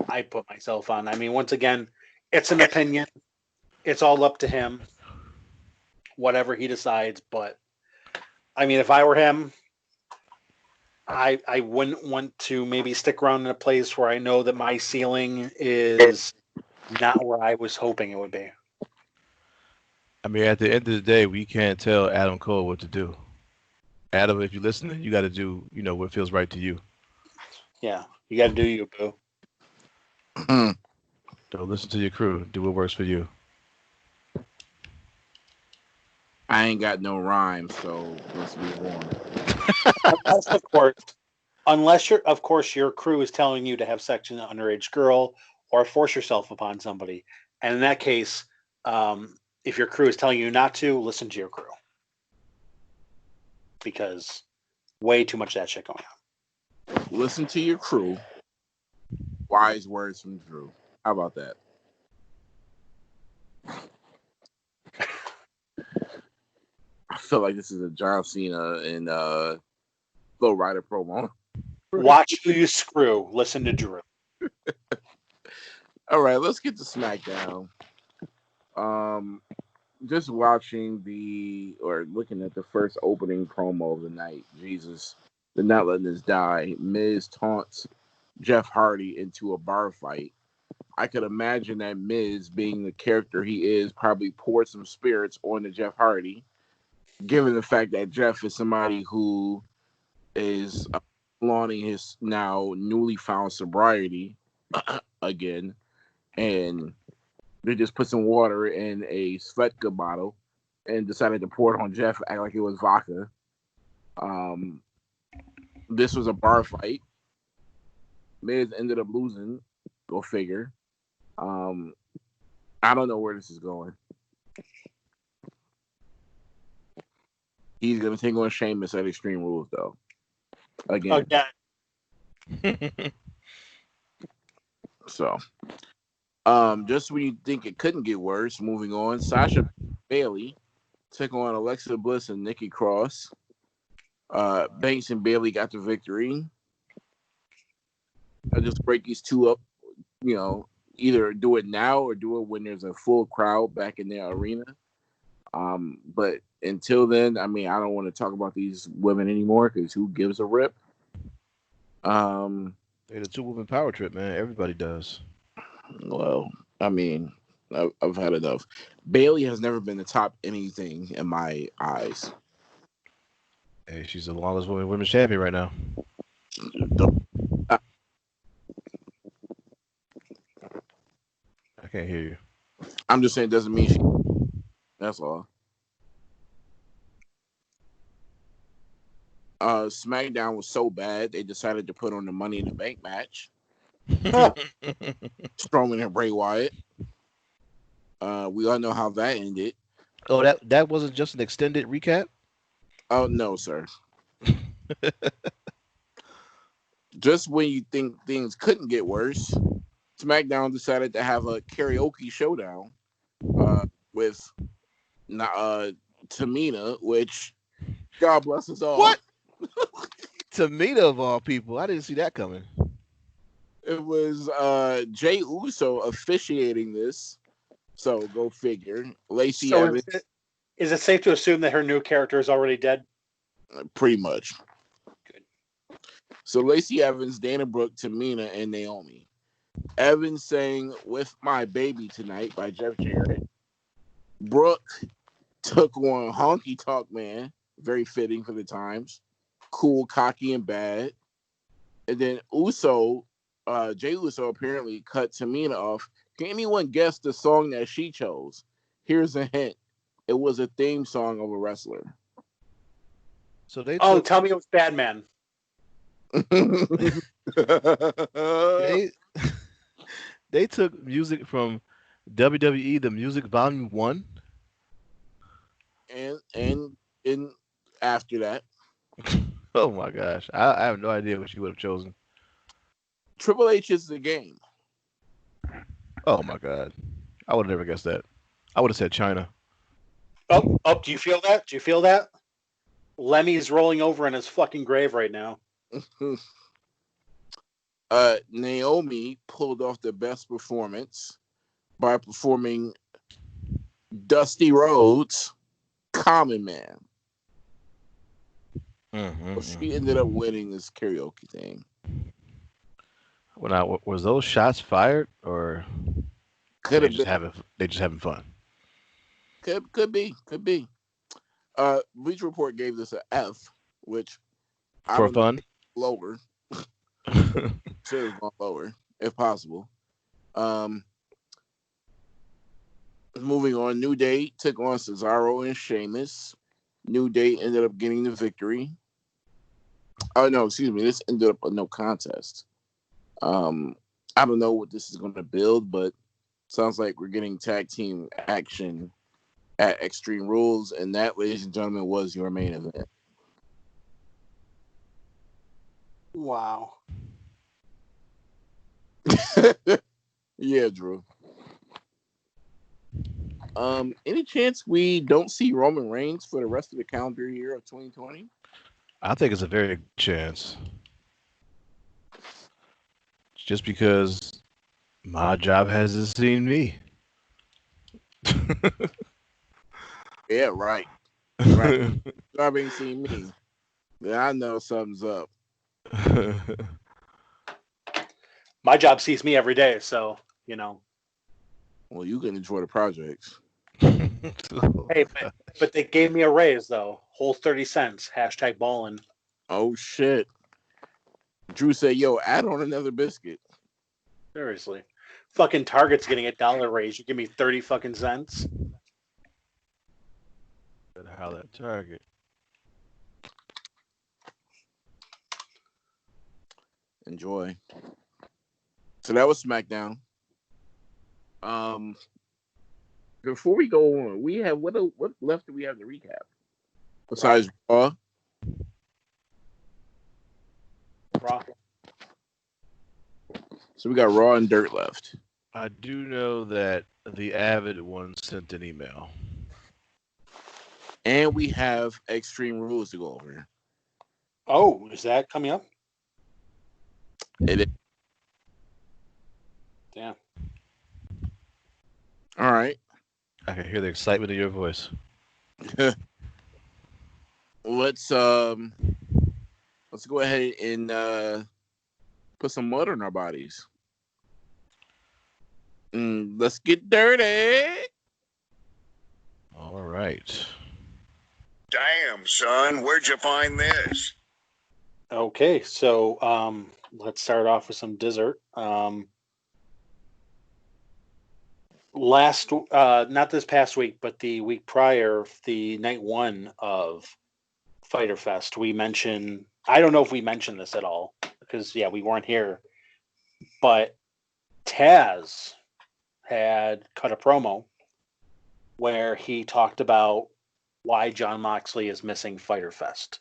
I put myself on. I mean, once again, it's an opinion. It's all up to him. Whatever he decides. But, I mean, if I were him, I wouldn't want to maybe stick around in a place where I know that my ceiling is not where I was hoping it would be. I mean, at the end of the day, we can't tell Adam Cole what to do. Adam, if you're listening, you got to do, what feels right to you. Yeah, you got to do you, boo. Don't listen to your crew. Do what works for you. I ain't got no rhyme, so let's move on. Unless your crew is telling you to have sex with an underage girl or force yourself upon somebody. And in that case, if your crew is telling you not to, listen to your crew. Because way too much of that shit going on. Listen to your crew. Wise words from Drew. How about that? I feel like this is a John Cena and Flow Rider promo. Watch who you screw. Listen to Drew. All right, let's get to SmackDown. Just watching looking at the first opening promo of the night. Jesus, they're not letting this die. Miz taunts Jeff Hardy into a bar fight. I could imagine that Miz, being the character he is, probably poured some spirits onto Jeff Hardy, given the fact that Jeff is somebody who is flaunting his now newly found sobriety again, and they just put some water in a Svetka bottle and decided to pour it on Jeff, act like it was vodka. This was a bar fight. Miz ended up losing. Go figure. I don't know where this is going. He's gonna take on Sheamus at Extreme Rules, though. Again. So, just when you think it couldn't get worse, moving on, Sasha Bailey took on Alexa Bliss and Nikki Cross. Banks and Bailey got the victory. I just break these two up, either do it now or do it when there's a full crowd back in their arena. But until then, I don't want to talk about these women anymore because who gives a rip? They're the two-woman power trip, man. Everybody does. Well, I've had enough. Bailey has never been the top anything in my eyes. Hey, she's the longest women's champion right now. I can't hear you. I'm just saying it doesn't mean she. That's all. SmackDown was so bad they decided to put on the Money in the Bank match. Strowman and Bray Wyatt. We all know how that ended. Oh, that wasn't just an extended recap? Oh no, sir. Just when you think things couldn't get worse, SmackDown decided to have a karaoke showdown with Tamina, which God bless us all. What? Tamina of all people. I didn't see that coming. It was Jey Uso officiating this. So go figure. Lacey Evans. Is it safe to assume that her new character is already dead? Pretty much. Good. So Lacey Evans, Dana Brooke, Tamina, and Naomi. Evans sang "With My Baby Tonight" by Jeff Jarrett. Brooke took on Honky Tonk Man. Very fitting for the times. Cool, cocky, and bad. And then Jey Uso apparently cut Tamina off. Can anyone guess the song that she chose? Here's a hint. It was a theme song of a wrestler. So they tell me it was Bad Man. they took music from WWE The Music Volume 1. And after that. Oh my gosh. I have no idea what you would have chosen. Triple H is the game. Oh my God. I would have never guessed that. I would have said China. Oh, do you feel that? Do you feel that? Lemmy's rolling over in his fucking grave right now. Naomi pulled off the best performance by performing Dusty Rhodes' Common Man. So she ended up winning this karaoke thing. Was those shots fired or Could have been. They just having fun? Could be. Bleacher Report gave this an F, which For fun? Lower. Should have gone lower, if possible. Moving on, New Day took on Cesaro and Sheamus. New Day ended up getting the victory. Oh no, excuse me. This ended up a no contest. I don't know what this is going to build, but sounds like we're getting tag team action at Extreme Rules, and that, ladies and gentlemen, was your main event. Wow. Yeah, Drew. Any chance we don't see Roman Reigns for the rest of the calendar year of 2020? I think it's a very good chance. Just because my job hasn't seen me. Yeah, right. Job ain't seen me. Then I know something's up. My job sees me every day, so, Well, you can enjoy the projects. Hey, but they gave me a raise, though. Whole 30 cents. # ballin'. Oh, shit. Drew said, yo, add on another biscuit. Seriously. Fucking Target's getting $1 raise. You give me 30 fucking cents? Better holler at Target. Enjoy. So that was SmackDown. Before we go on, we have what left do we have to recap? Besides Raw. So we got Raw and Dirt left. I do know that the Avid one sent an email. And we have Extreme Rules to go over. Oh, is that coming up? It is. Damn. All right. I can hear the excitement in your voice. Let's go ahead and put some mud on our bodies. Let's get dirty. All right. Damn, son, where'd you find this? Okay, so let's start off with some dessert. Not this past week, but the week prior, the night one of Fyter Fest, we mentioned, I don't know if we mentioned this at all, because we weren't here, but Taz had cut a promo where he talked about why Jon Moxley is missing Fyter Fest.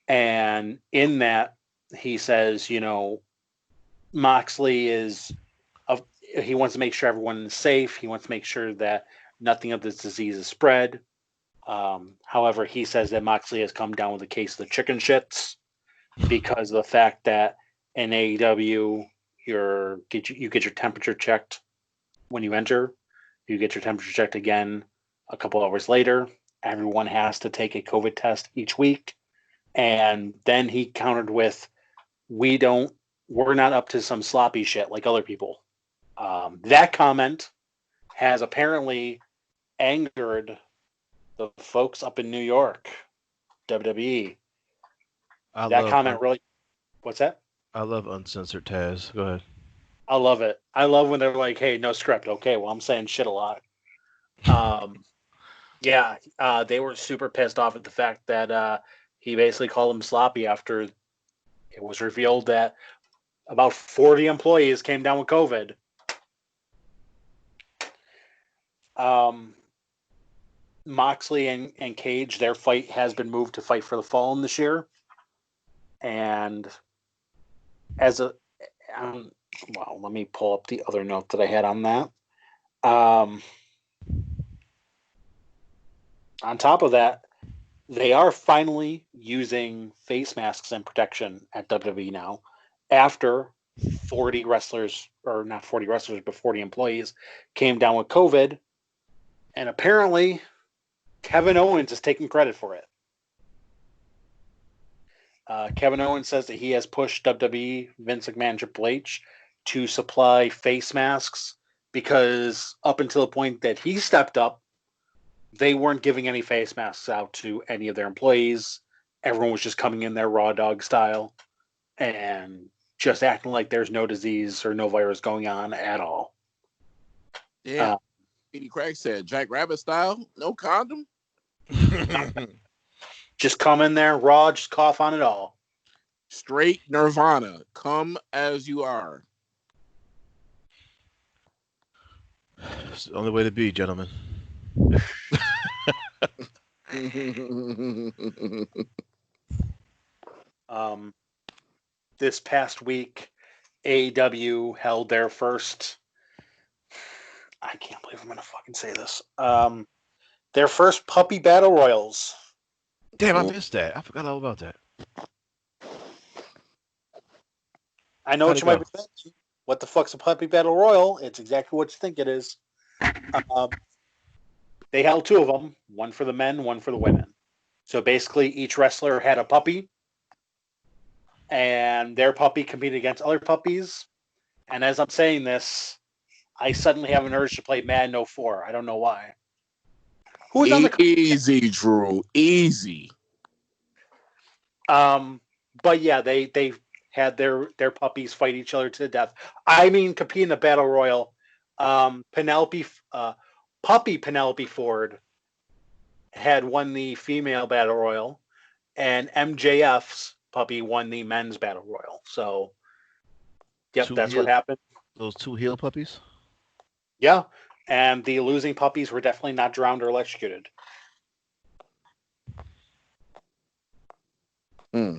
And in that, he says, Moxley he wants to make sure everyone is safe. He wants to make sure that nothing of this disease is spread. However, he says that Moxley has come down with a case of the chicken shits because of the fact that in AEW, you get your temperature checked when you enter. You get your temperature checked again a couple hours later. Everyone has to take a COVID test each week. And then he countered with, we're not up to some sloppy shit like other people. That comment has apparently angered the folks up in New York, WWE. What's that? I love uncensored Taz. Go ahead. I love it. I love when they're like, hey, no script. Okay, well, I'm saying shit a lot. They were super pissed off at the fact that he basically called them sloppy after it was revealed that about 40 employees came down with COVID. Moxley and Cage, their fight has been moved to Fight for the Fallen this year. And let me pull up the other note that I had on that. On top of that, they are finally using face masks and protection at WWE now after 40 wrestlers, or not 40 wrestlers, but 40 employees came down with COVID. And apparently, Kevin Owens is taking credit for it. Kevin Owens says that he has pushed WWE, Vince McMahon, Triple H to supply face masks because up until the point that he stepped up, they weren't giving any face masks out to any of their employees. Everyone was just coming in there raw dog style and just acting like there's no disease or no virus going on at all. Yeah. Petey Craig said, Jack Rabbit style, no condom. Just come in there raw, just cough on it all. Straight Nirvana. Come as you are. It's the only way to be, gentlemen. This past week, AEW held their first. I can't believe I'm going to fucking say this. Their first puppy battle royals. Damn, I missed that. I forgot all about that. I know what you might be thinking. What the fuck's a puppy battle royal? It's exactly what you think it is. They held two of them, one for the men, one for the women. So basically, each wrestler had a puppy, and their puppy competed against other puppies. And as I'm saying this, I suddenly have an urge to play Madden 04. I don't know why. Who's on the easy, Drew? Easy. But yeah, they had their puppies fight each other to the death. I mean, compete in the battle royal. Puppy Penelope Ford had won the female battle royal, and MJF's puppy won the men's battle royal. So Yep, that's what happened. Those 2 heel puppies. Yeah, and the losing puppies were definitely not drowned or electrocuted. Hmm.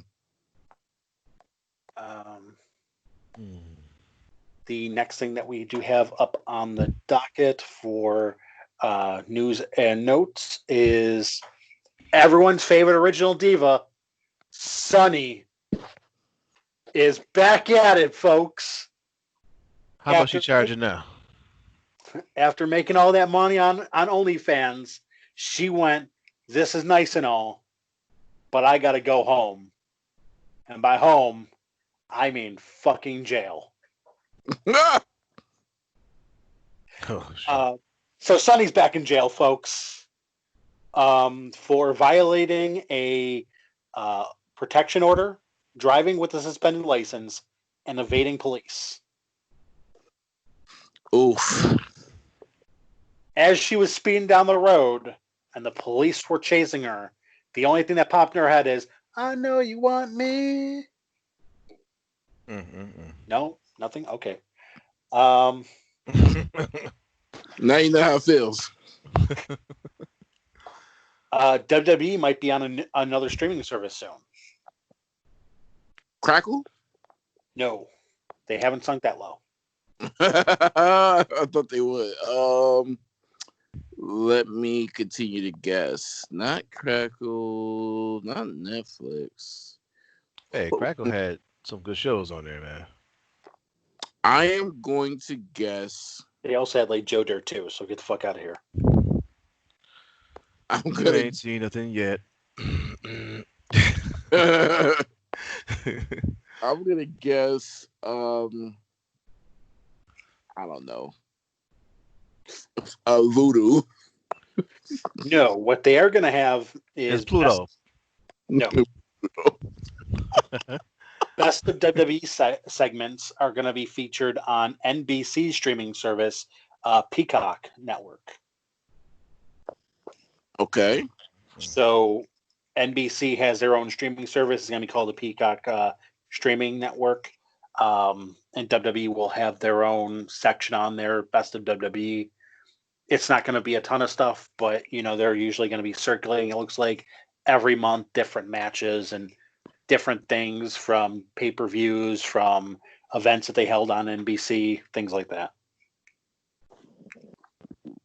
The next thing that we do have up on the docket for news and notes is everyone's favorite original diva, Sunny, is back at it, folks. How much you charging now? After making all that money on OnlyFans, she went, this is nice and all, but I got to go home. And by home, I mean fucking jail. Oh, So Sonny's back in jail, folks, for violating a protection order, driving with a suspended license, and evading police. Oof. As she was speeding down the road and the police were chasing her, the only thing that popped in her head is, I know you want me. No, nothing? Okay. Now you know how it feels. WWE might be on another streaming service soon. Crackle? No, they haven't sunk that low. I thought they would. Let me continue to guess. Not Crackle, not Netflix. Hey, Crackle had some good shows on there, man. I am going to guess. They also had like Joe Dirt too, so get the fuck out of here. You ain't seen nothing yet. I'm gonna guess. I don't know. Voodoo. No, what they are going to have is It's Pluto. Best of WWE segments are going to be featured on NBC streaming service, Peacock Network. Okay. So NBC has their own streaming service. It's going to be called the Peacock Streaming Network. And WWE will have their own section on there, Best of WWE. It's not going to be a ton of stuff, but, you know, they're usually going to be circulating, it looks like, every month, different matches and different things from pay-per-views, from events that they held on NBC, things like that.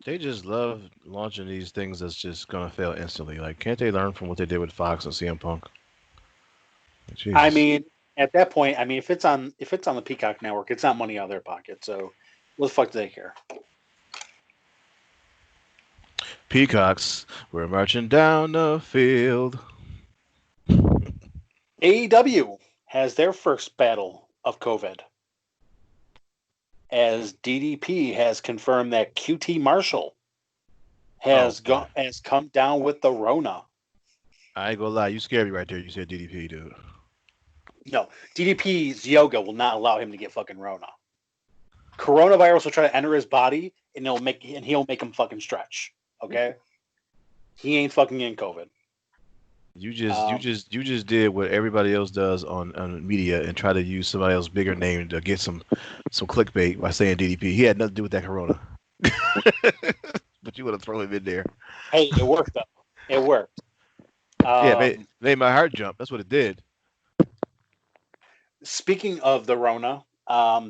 They just love launching these things that's just gonna fail instantly. Like, can't they learn from what they did with Fox and CM Punk? Jesus. I mean, at that point, I mean, if it's on the Peacock Network, it's not money out of their pocket. So, what the fuck do they care? Peacocks, we're marching down the field. AEW has their first battle of COVID, as DDP has confirmed that QT Marshall has come down with the Rona. I ain't gonna lie, you scared me right there. You said DDP, dude. No, DDP's yoga will not allow him to get fucking Rona. Coronavirus will try to enter his body, and he'll make him fucking stretch. Okay, he ain't fucking in COVID. You just did what everybody else does on media and try to use somebody else's bigger name to get some clickbait by saying DDP. He had nothing to do with that Corona. But you would have thrown him in there. Hey, it worked though. It worked. Yeah, made my heart jump. That's what it did. Speaking of the Rona,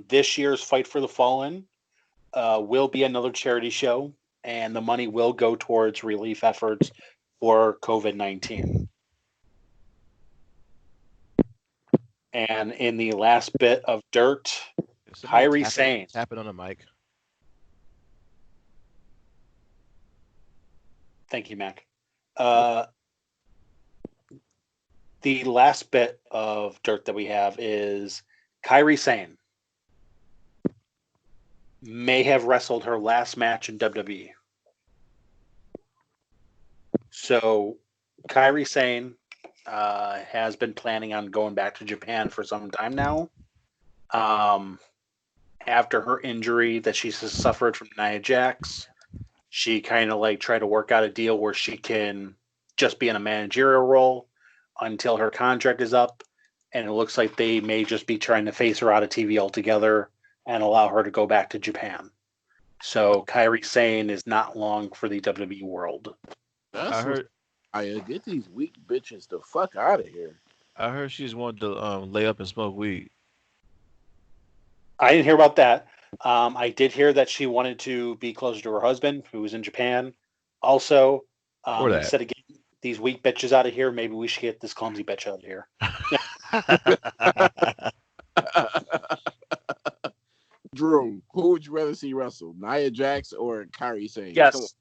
this year's Fight for the Fallen will be another charity show, and the money will go towards relief efforts for COVID-19. And in the last bit of dirt, Kairi Sane. Tap it on the mic. Thank you, Mac. The last bit of dirt that we have is Kairi Sane may have wrestled her last match in WWE. So Kairi Sane has been planning on going back to Japan for some time now. After her injury that she suffered from Nia Jax, she kind of like tried to work out a deal where she can just be in a managerial role until her contract is up, and it looks like they may just be trying to phase her out of TV altogether and allow her to go back to Japan. So Kairi Sane is not long for the WWE world. I heard. I get these weak bitches the fuck out of here. I heard she just wanted to lay up and smoke weed. I didn't hear about that. I did hear that she wanted to be closer to her husband, who was in Japan. Also, Or that. instead of getting these weak bitches out of here, maybe we should get this clumsy bitch out of here. Drew, who would you rather see wrestle, Nia Jax or Kairi Sane? Yes.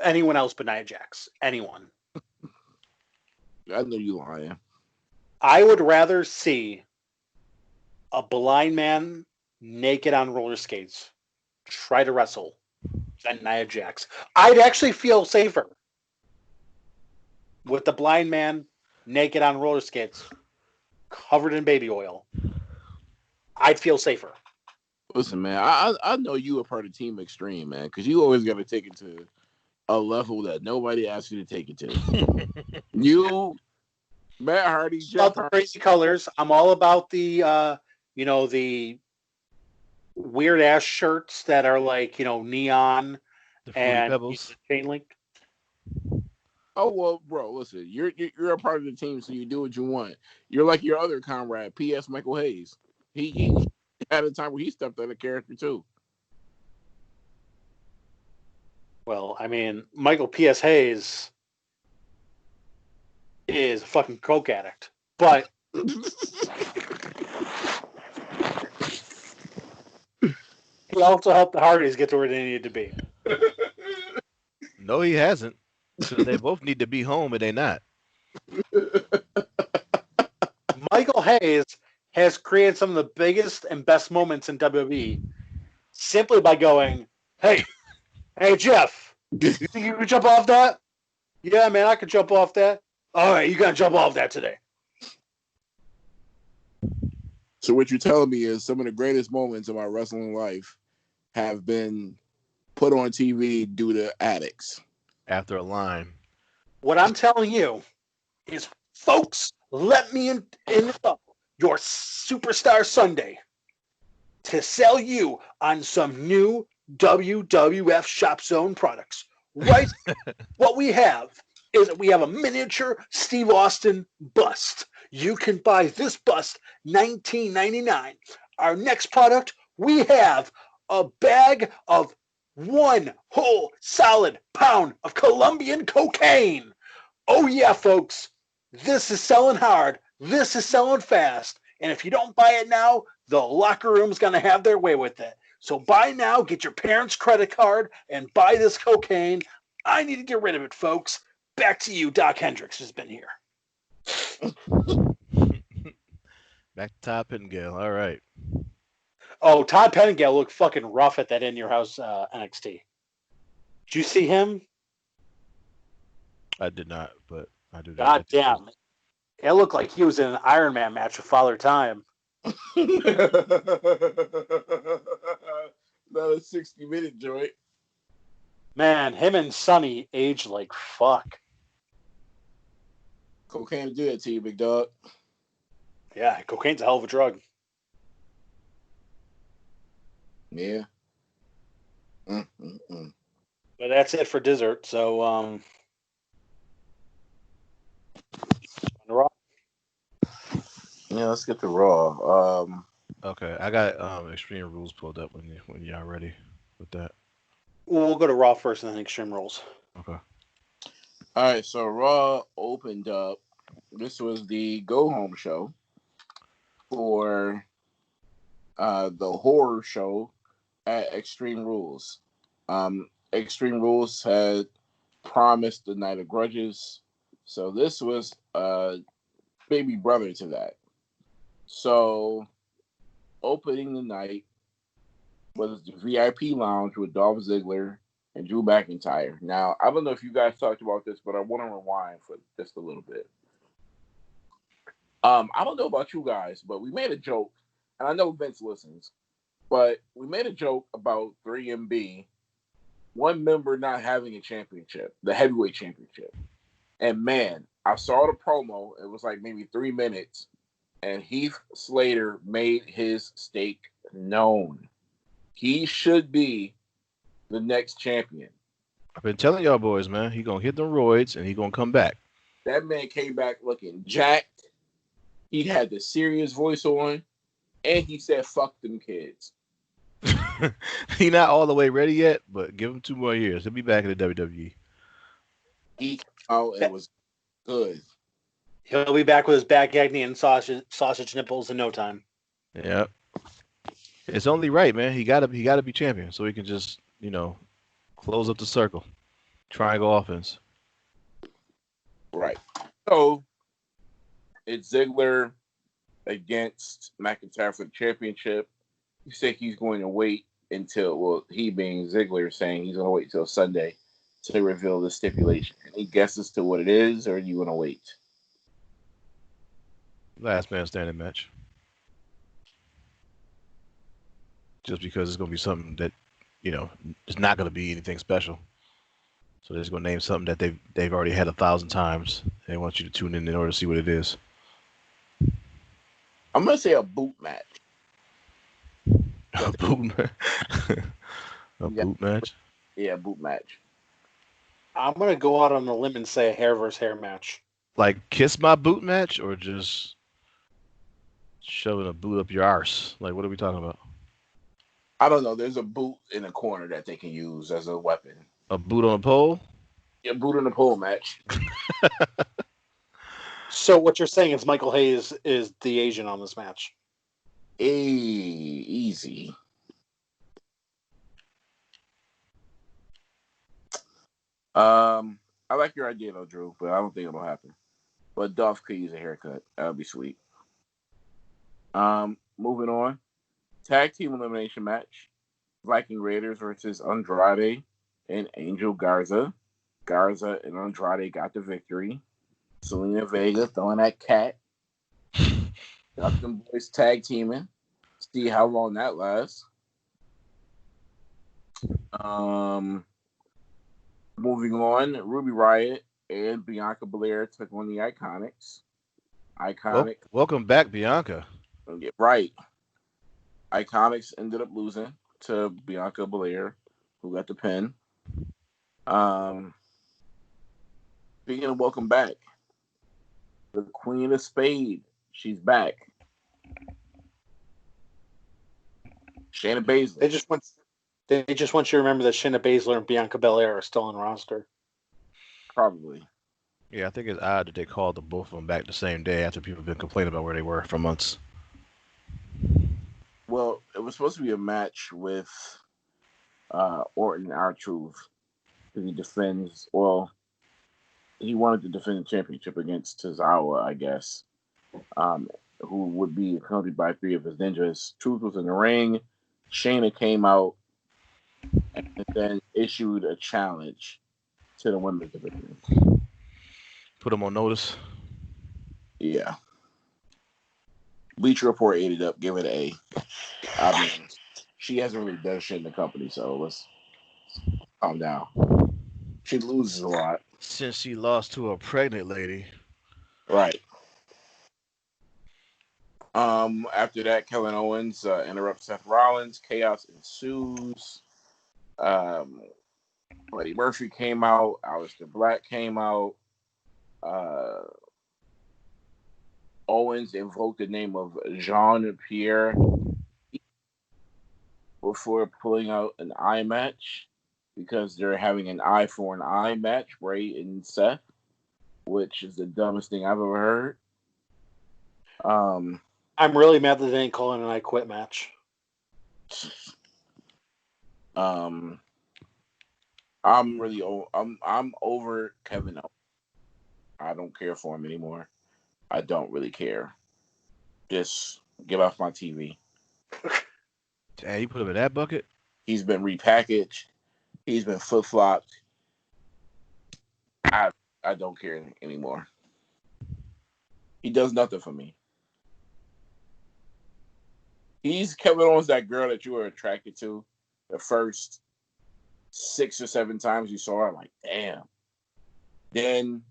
Anyone else but Nia Jax. Anyone. I know you lying. I would rather see a blind man naked on roller skates try to wrestle than Nia Jax. I'd actually feel safer with the blind man naked on roller skates covered in baby oil. I'd feel safer. Listen, man, I know you are part of Team Extreme, man, because you always got to take it to a level that nobody asked you to take it to. You, Matt Hardy, Jeff About the Hardy. crazy colors. I'm all about the, the weird ass shirts that are like, neon The Fruity and Pebbles. chain link. Oh well, bro. Listen, you're a part of the team, so you do what you want. You're like your other comrade, P.S. Michael Hayes. He had a time where he stepped out of character too. Well, I mean, Michael P.S. Hayes is a fucking coke addict, but he also helped the Hardys get to where they needed to be. No, he hasn't. So they both need to be home, and they not. Michael Hayes has created some of the biggest and best moments in WWE simply by going, hey, Jeff, you think you can jump off that? Yeah, man, I can jump off that. All right, you got to jump off that today. So what you're telling me is some of the greatest moments of my wrestling life have been put on TV due to addicts. After a line. What I'm telling you is, folks, let me interrupt your Superstar Sunday to sell you on some new WWF Shop Zone products. Right? What we have is we have a miniature Steve Austin bust. You can buy this bust $19.99. Our next product, we have a bag of 1 whole solid pound of Colombian cocaine. Oh yeah, folks, this is selling hard. This is selling fast. And if you don't buy it now, the locker room's going to have their way with it. So buy now, get your parents' credit card, and buy this cocaine. I need to get rid of it, folks. Back to you. Doc Hendricks has been here. Back to Todd Pettengill. All right. Oh, Todd Pettengill looked fucking rough at that In Your House NXT. Did you see him? I did not, but I do. God damn. It looked like he was in an Iron Man match with Father Time. Not a 60-minute joint. Man, him and Sonny aged like fuck. Cocaine to do that to you, big dog. Yeah, cocaine's a hell of a drug. Yeah. But that's it for dessert. So, Raw. Yeah, let's get to Raw. Okay, I got Extreme Rules pulled up when y'all ready with that. We'll go to Raw first and then Extreme Rules. Okay. All right, so Raw opened up. This was the go-home show for the horror show at Extreme Rules. Extreme Rules had promised the Night of Grudges, so this was a baby brother to that. So, opening the night was the VIP lounge with Dolph Ziggler and Drew McIntyre. Now, I don't know if you guys talked about this, but I want to rewind for just a little bit. I don't know about you guys, but we made a joke, and I know Vince listens, but we made a joke about 3MB, one member not having a championship, the heavyweight championship. And man, I saw the promo. It was like maybe 3 minutes, and Heath Slater made his stake known. He should be the next champion. I've been telling y'all boys, man, he gonna hit the roids and he gonna come back. That man came back looking jacked. He had the serious voice on, and he said, "Fuck them kids." He not all the way ready yet, but give him 2 more years. He'll be back in the WWE. He came out and it was good. He'll be back with his back acne and sausage nipples in no time. Yeah. It's only right, man. He gotta be champion so he can just, close up the circle. Triangle offense. Right. So it's Ziggler against McIntyre for the championship. You say he's going to wait until, well, he being Ziggler saying he's going to wait until Sunday to reveal the stipulation. Any guesses to what it is, or are you going to wait? Last man standing match. Just because it's going to be something that, it's not going to be anything special. So they're just going to name something that they've already had 1,000 times. They want you to tune in order to see what it is. I'm going to say a boot match. A boot match? Boot match? Yeah, boot match. I'm going to go out on a limb and say a hair versus hair match. Like kiss my boot match or just shoving a boot up your arse? Like, what are we talking about? I don't know. There's a boot in the corner that they can use as a weapon. A boot on a pole? Yeah, boot on the pole match. So what you're saying is Michael Hayes is the Asian on this match. Easy. I like your idea though, Drew, but I don't think it'll happen. But Dolph could use a haircut. That would be sweet. Moving on. Tag team elimination match. Viking Raiders versus Andrade and Angel Garza. Garza and Andrade got the victory. Selena Vega throwing that cat. Got them boys tag teaming. See how long that lasts. Moving on, Ruby Riott and Bianca Belair took on the Iconics. Welcome back, Bianca. Get right. Iconics ended up losing to Bianca Belair, who got the pin. Speaking of welcome back, the Queen of Spades, she's back. Shayna Baszler. They just want you to remember that Shayna Baszler and Bianca Belair are still on roster. Probably. Yeah, I think it's odd that they called the both of them back the same day after people have been complaining about where they were for months. Well, it was supposed to be a match with Orton, R-Truth. He defends, he wanted to defend the championship against Tozawa, I guess, who would be accompanied by 3 of his ninjas. Truth was in the ring. Shayna came out and then issued a challenge to the women's division. Put them on notice. Yeah. Bleacher Report ate it up. Give it an A. I mean, she hasn't really done shit in the company, so let's calm down. She loses a lot. Since she lost to a pregnant lady. Right. After that, Kevin Owens interrupts Seth Rollins. Chaos ensues. Buddy Murphy came out. Aleister Black came out. Owens invoked the name of Jean-Pierre before pulling out an eye match because they're having an eye for an eye match, Bray and Seth, which is the dumbest thing I've ever heard. I'm really mad that they didn't call it an I Quit match. I'm over Kevin Owens. I don't care for him anymore. I don't really care. Just get off my TV. Damn, you put him in that bucket? He's been repackaged. He's been flip-flopped. I don't care anymore. He does nothing for me. He's Kevin Owens, that girl that you were attracted to the first 6 or 7 times you saw her. I'm like, damn. Then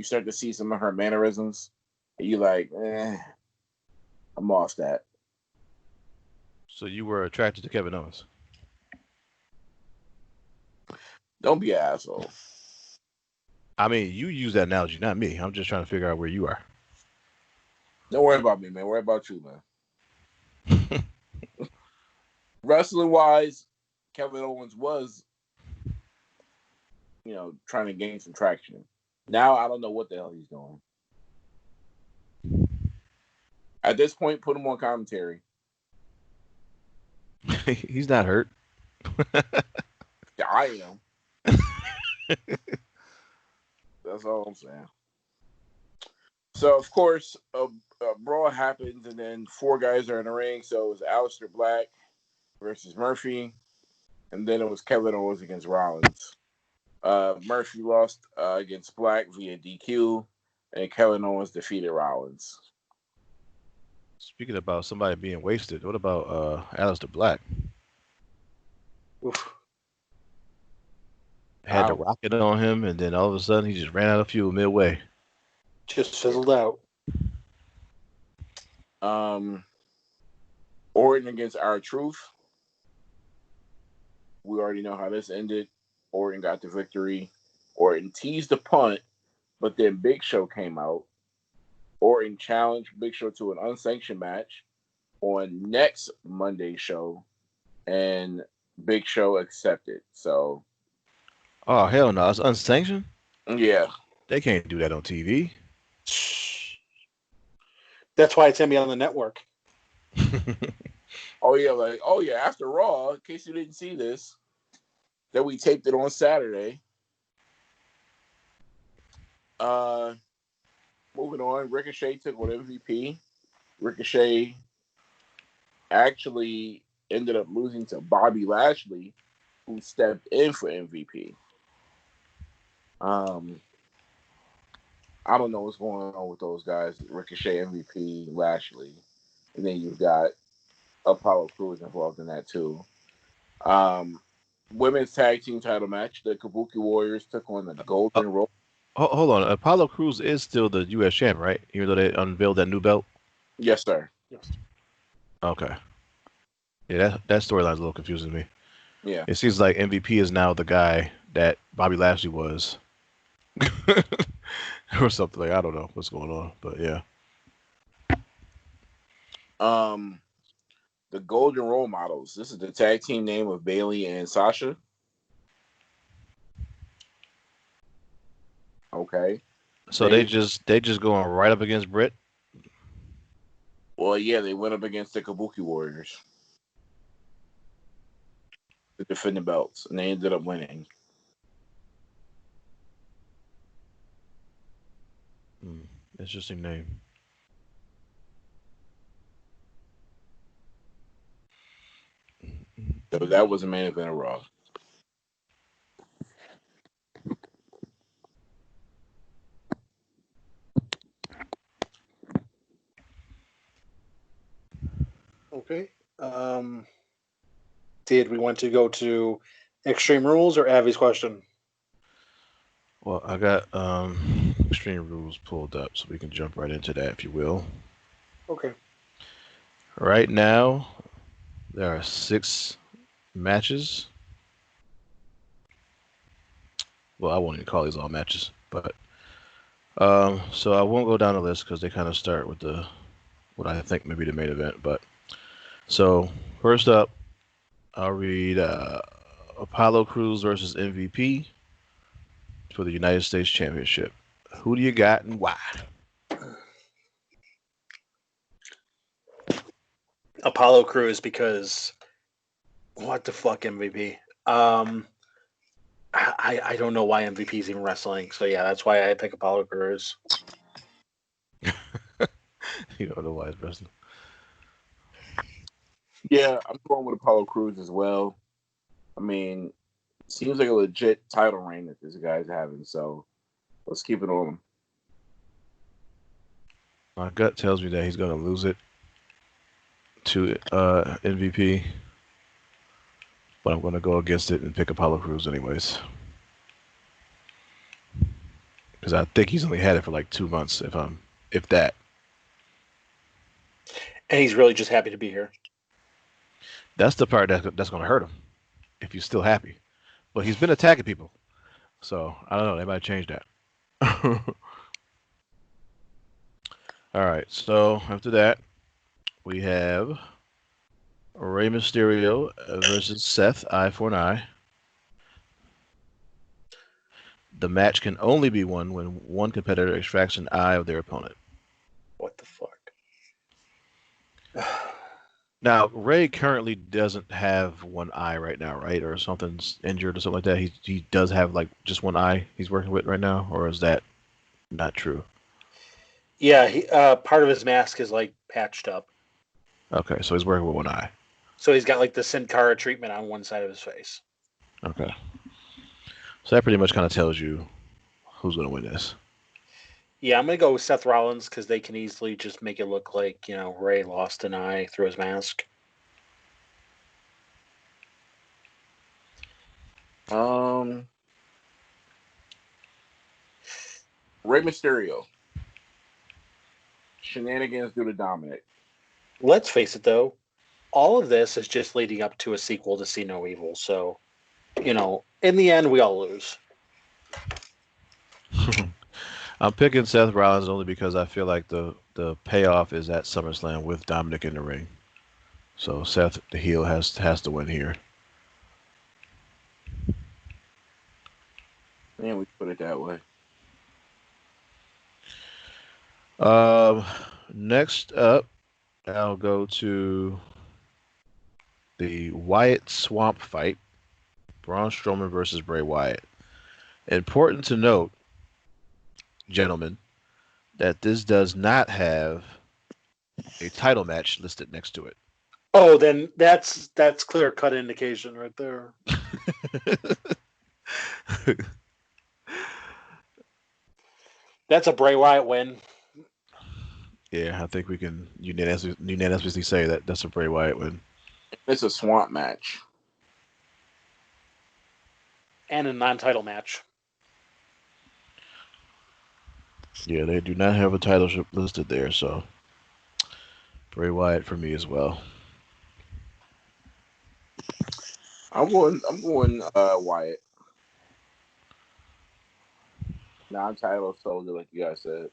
you start to see some of her mannerisms, and you like, I'm off that. So you were attracted to Kevin Owens. Don't be an asshole. I mean, you use that analogy, not me. I'm just trying to figure out where you are. Don't worry about me, man. Worry about you, man. Wrestling wise, Kevin Owens was, trying to gain some traction. Now I don't know what the hell he's doing. At this point, put him on commentary. He's not hurt. Yeah, I am. That's all I'm saying. So, of course, a brawl happens, and then 4 guys are in the ring. So it was Aleister Black versus Murphy, and then it was Kevin Owens against Rollins. Murphy lost against Black via DQ, and Kevin Owens defeated Rollins. Speaking about somebody being wasted, what about Aleister Black? Oof. Had the rocket on him, and then all of a sudden he just ran out of fuel midway. Just fizzled out. Orton against R-Truth. We already know how this ended. Orton got the victory. Orton teased the punt, but then Big Show came out. Orton challenged Big Show to an unsanctioned match on next Monday's show, and Big Show accepted. So, oh hell no, it's unsanctioned. Yeah, they can't do that on TV. That's why it's gonna be on the network. Oh yeah, after Raw, in case you didn't see this, that we taped it on Saturday. Moving on, Ricochet took on MVP. Ricochet actually ended up losing to Bobby Lashley, who stepped in for MVP. I don't know what's going on with those guys. Ricochet, MVP, Lashley. And then you've got Apollo Crews involved in that too. Women's tag team title match. The Kabuki Warriors took on the Golden Rope. Hold on. Apollo Crews is still the U.S. champ, right? Even though they unveiled that new belt? Yes, sir. Yes. Okay. Yeah, that storyline's a little confusing to me. Yeah. It seems like MVP is now the guy that Bobby Lashley was. Or something like, I don't know what's going on, but yeah. The Golden Role Models. This is the tag team name of Bayley and Sasha. Okay. So they just going right up against Britt? Well, yeah, they went up against the Kabuki Warriors to defend the belts, and they ended up winning. Interesting name. So that was the main event of Raw. Okay. Did we want to go to Extreme Rules or Avi's question? Well, I got Extreme Rules pulled up, so we can jump right into that, if you will. Okay. Right now, there are 6 matches. Well, I won't even call these all matches, but so I won't go down the list because they kind of start with what I think may be the main event. But so first up, I'll read Apollo Crews versus MVP for the United States Championship. Who do you got and why? Apollo Crews, because what the fuck MVP? I don't know why MVP's even wrestling. So yeah, that's why I pick Apollo Crews. You don't know why he's wrestling. Yeah, I'm going with Apollo Crews as well. I mean, it seems like a legit title reign that this guy's having, so let's keep it on him. My gut tells me that he's going to lose it to MVP, but I'm going to go against it and pick Apollo Crews anyways. because I think he's only had it for like 2 months, if that. And he's really just happy to be here. That's the part that's going to hurt him if he's still happy. But he's been attacking people, so I don't know. They might change that. All right. So after that, we have Rey Mysterio versus Seth, eye for an eye. The match can only be won when one competitor extracts an eye of their opponent. What the fuck? Now, Ray currently doesn't have one eye right now, right? Or something's injured or something like that. He does have like just one eye he's working with right now, or is that not true? Yeah, part of his mask is like patched up. Okay, so he's working with one eye. So he's got like the Sin Cara treatment on one side of his face. Okay. So that pretty much kind of tells you who's going to win this. Yeah, I'm going to go with Seth Rollins because they can easily just make it look like, Ray lost an eye through his mask. Rey Mysterio. Shenanigans due to Dominic. Let's face it, though. All of this is just leading up to a sequel to See No Evil. So, in the end, we all lose. I'm picking Seth Rollins only because I feel like the payoff is at SummerSlam with Dominic in the ring. So Seth, the heel, has to win here. Man, we put it that way. Next up, I'll go to the Wyatt Swamp fight. Braun Strowman versus Bray Wyatt. Important to note, gentlemen, that this does not have a title match listed next to it. Oh, then that's clear-cut indication right there. That's a Bray Wyatt win. Yeah, I think we can unanimously say that that's a Bray Wyatt win. It's a swamp match. And a non-title match. Yeah, they do not have a title listed there, so Bray Wyatt for me as well. I'm going Wyatt. Non-title soldier, like you guys said.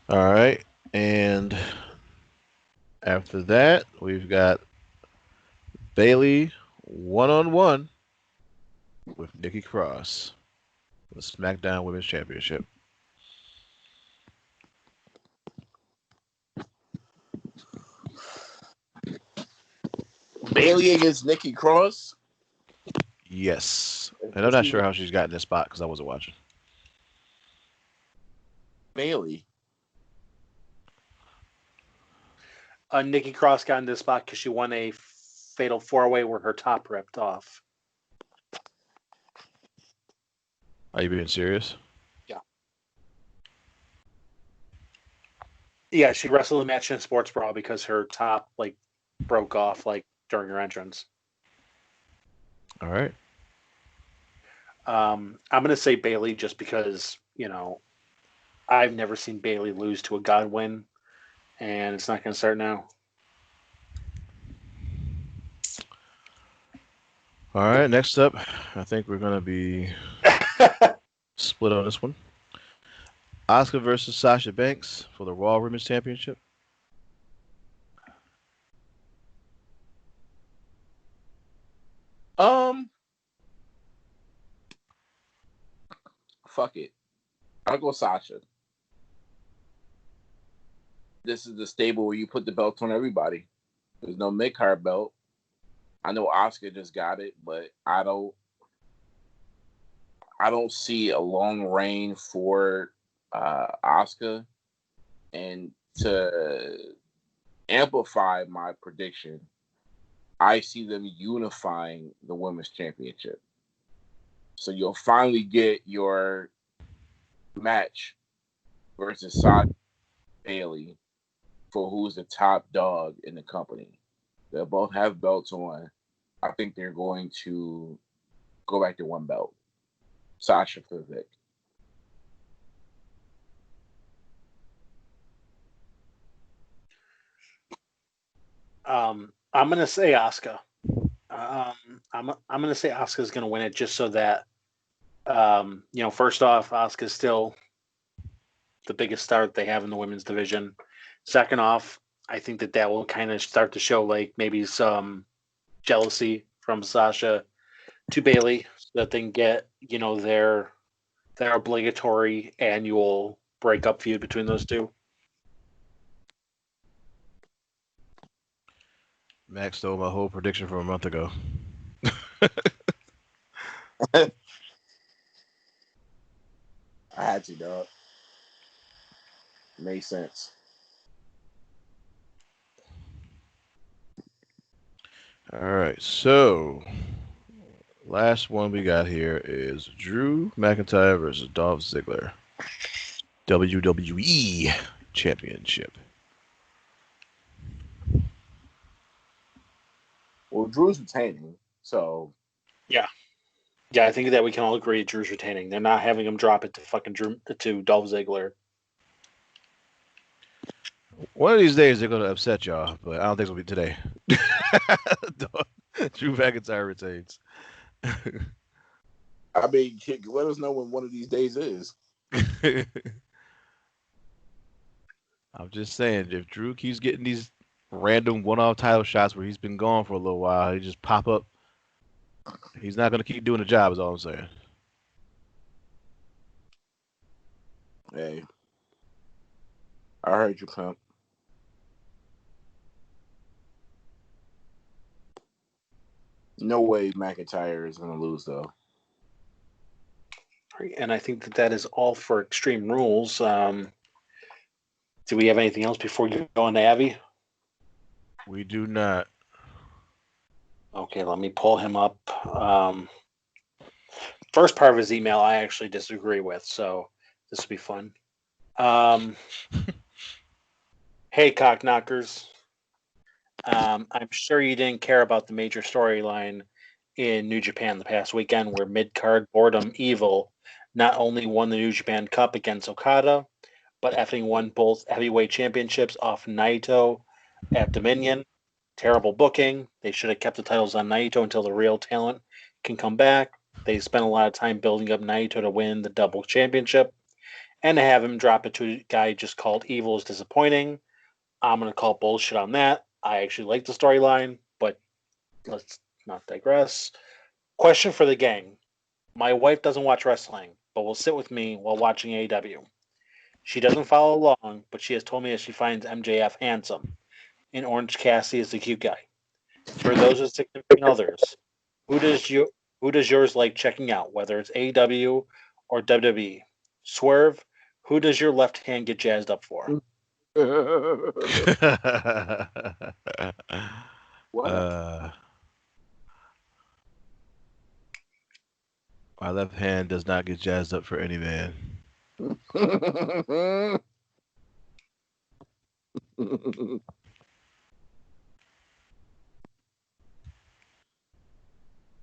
All right, and after that, we've got Bayley one-on-one with Nikki Cross, the SmackDown Women's Championship. Bayley against Nikki Cross? Yes. And I'm not sure how she's gotten this spot because I wasn't watching. Bayley. Nikki Cross got in this spot because she won a fatal 4-way where her top ripped off. Are you being serious? Yeah. Yeah, she wrestled a match in a sports bra because her top broke off during her entrance. All right. I'm gonna say Bayley just because I've never seen Bayley lose to a Godwin, and it's not gonna start now. All right. Next up, I think we're gonna be split on this one. Asuka versus Sasha Banks for the Raw Women's Championship. Fuck it. I'll go Sasha. This is the stable where you put the belts on everybody. There's no mid-card belt. I know Asuka just got it, but I don't see a long reign for Asuka. And to amplify my prediction, I see them unifying the Women's Championship. So you'll finally get your match versus Sasha Bayley for who's the top dog in the company. They'll both have belts on. I think they're going to go back to one belt. Sasha for Vic. I'm gonna say Asuka. I'm gonna say Asuka's gonna win it just so that first off, Asuka's still the biggest star that they have in the women's division. Second off, I think that will kind of start to show like maybe some jealousy from Sasha to Bailey so that they can get their obligatory annual breakup feud between those two. Max stole my whole prediction from a month ago. I had to, dog. Makes sense. All right, so last one we got here is Drew McIntyre versus Dolph Ziggler, WWE Championship. Well, Drew's retaining, so Yeah, I think that we can all agree Drew's retaining. They're not having him drop it to to Dolph Ziggler. One of these days they're gonna upset y'all, but I don't think it'll be today. Drew McIntyre retains. I mean, let us know when one of these days is. I'm just saying, if Drew keeps getting these random one-off title shots where he's been gone for a little while, he just pop up. He's not gonna keep doing the job. Is all I'm saying. Hey, I heard you, pimp. No way McIntyre is going to lose, though. And I think that is all for Extreme Rules. Do we have anything else before you go on to Abby? We do not. Okay, let me pull him up. First part of his email I actually disagree with, so this will be fun. Hey, cock knockers. I'm sure you didn't care about the major storyline in New Japan the past weekend where mid-card Boredom Evil not only won the New Japan Cup against Okada, but having won both heavyweight championships off Naito at Dominion. Terrible booking. They should have kept the titles on Naito until the real talent can come back. They spent a lot of time building up Naito to win the double championship. And to have him drop it to a guy just called Evil is disappointing. I'm going to call bullshit on that. I actually like the storyline, but let's not digress. Question for the gang. My wife doesn't watch wrestling, but will sit with me while watching AEW. She doesn't follow along, but she has told me that she finds MJF handsome, and Orange Cassidy is the cute guy. For those with significant others, who does yours like checking out, whether it's AEW or WWE? Swerve, who does your left hand get jazzed up for? My left hand does not get jazzed up for any man.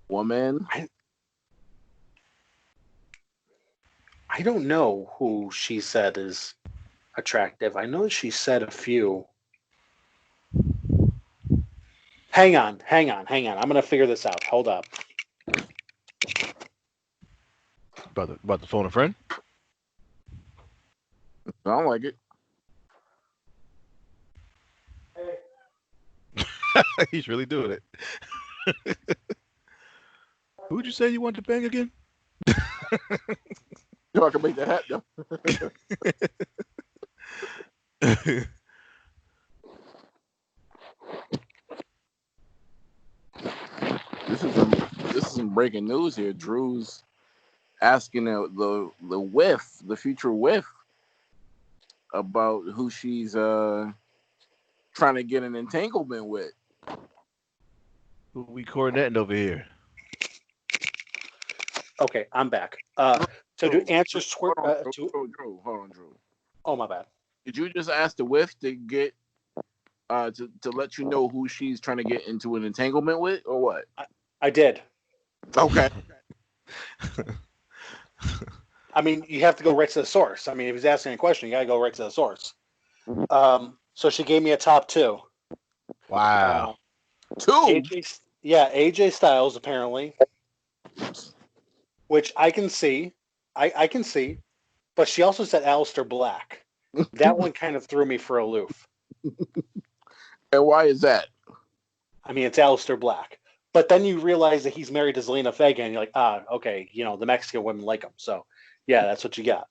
Woman? I don't know who she said is attractive. I know she said a few. Hang on. I'm going to figure this out. Hold up. About the phone a friend? I don't like it. He's really doing it. Who'd you say you wanted to bang again? I can make that happen. This is some breaking news here. Drew's asking the future whiff, about who she's trying to get an entanglement with. Who we coordinating over here? Okay, I'm back. So to answer Hold on, Drew. Oh, my bad. Did you just ask the whiff to get to let you know who she's trying to get into an entanglement with, or what? I did. Okay. I mean, you have to go right to the source. I mean, if he's asking a question, you got to go right to the source. So she gave me a top two. Wow. Two. AJ Styles apparently, which I can see. I can see, but she also said Aleister Black. That one kind of threw me for a loop. And why is that? I mean, it's Aleister Black. But then you realize that he's married to Zelina Vega, and you're like, okay, the Mexican women like him. So, yeah, that's what you got.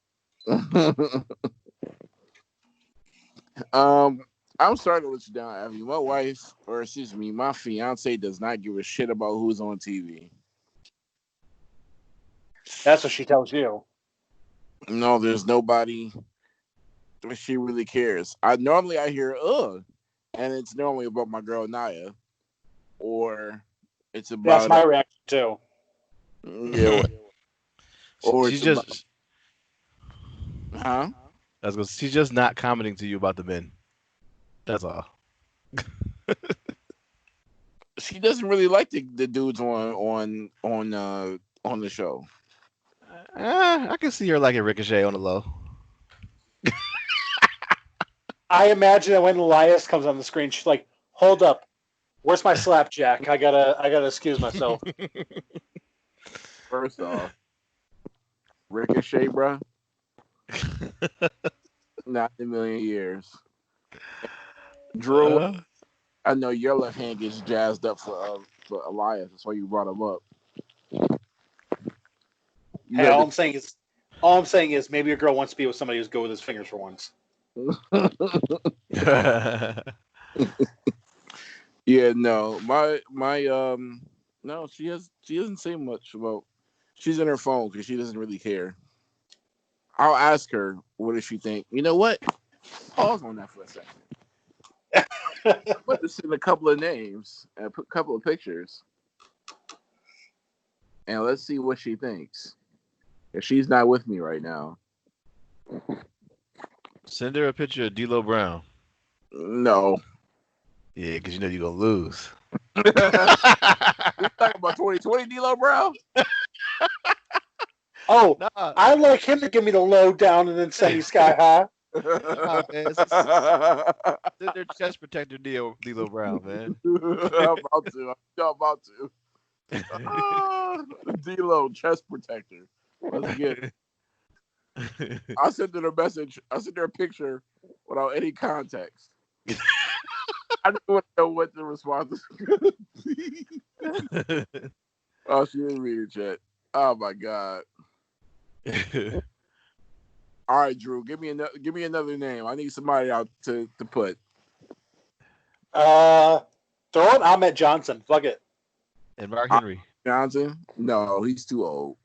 I'm sorry to let you down, Abby. My fiance does not give a shit about who's on TV. That's what she tells you. No, there's nobody that she really cares. I hear and it's normally about my girl Naya, or it's about that's my reaction too. Yeah, or she's just she's just not commenting to you about the men. That's all. She doesn't really like the dudes on the show. I can see her liking Ricochet on the low. I imagine that when Elias comes on the screen, she's like, "Hold up, where's my slapjack? I gotta excuse myself." First off, Ricochet, bro, not in a million years. Drew, I know your left hand gets jazzed up for Elias. That's why you brought him up. Hey, all I'm saying is maybe your girl wants to be with somebody who's good with his fingers for once. Yeah, no, no, she doesn't say much about. She's in her phone because she doesn't really care. I'll ask her, what does she think? You know what? Pause on that for a second. I'm going to send a couple of names and put a couple of pictures, and let's see what she thinks. If she's not with me right now, send her a picture of D'Lo Brown. No. Yeah, because you know you're gonna lose. We talking about 2020 D'Lo Brown? Oh, no. I like him to give me the low down and then send me sky high. Send their chest protector D'Lo Brown, man. I'm about to. D'Lo chest protector. Let's get it. I sent her a message. I sent her a picture without any context. I didn't want to know what the response was going to be. Oh, she didn't read it yet. Oh my god. All right, Drew, give me another name. I need somebody out to put. Throw it Ahmed Johnson. Fuck it. And Mark Henry. Johnson? No, he's too old.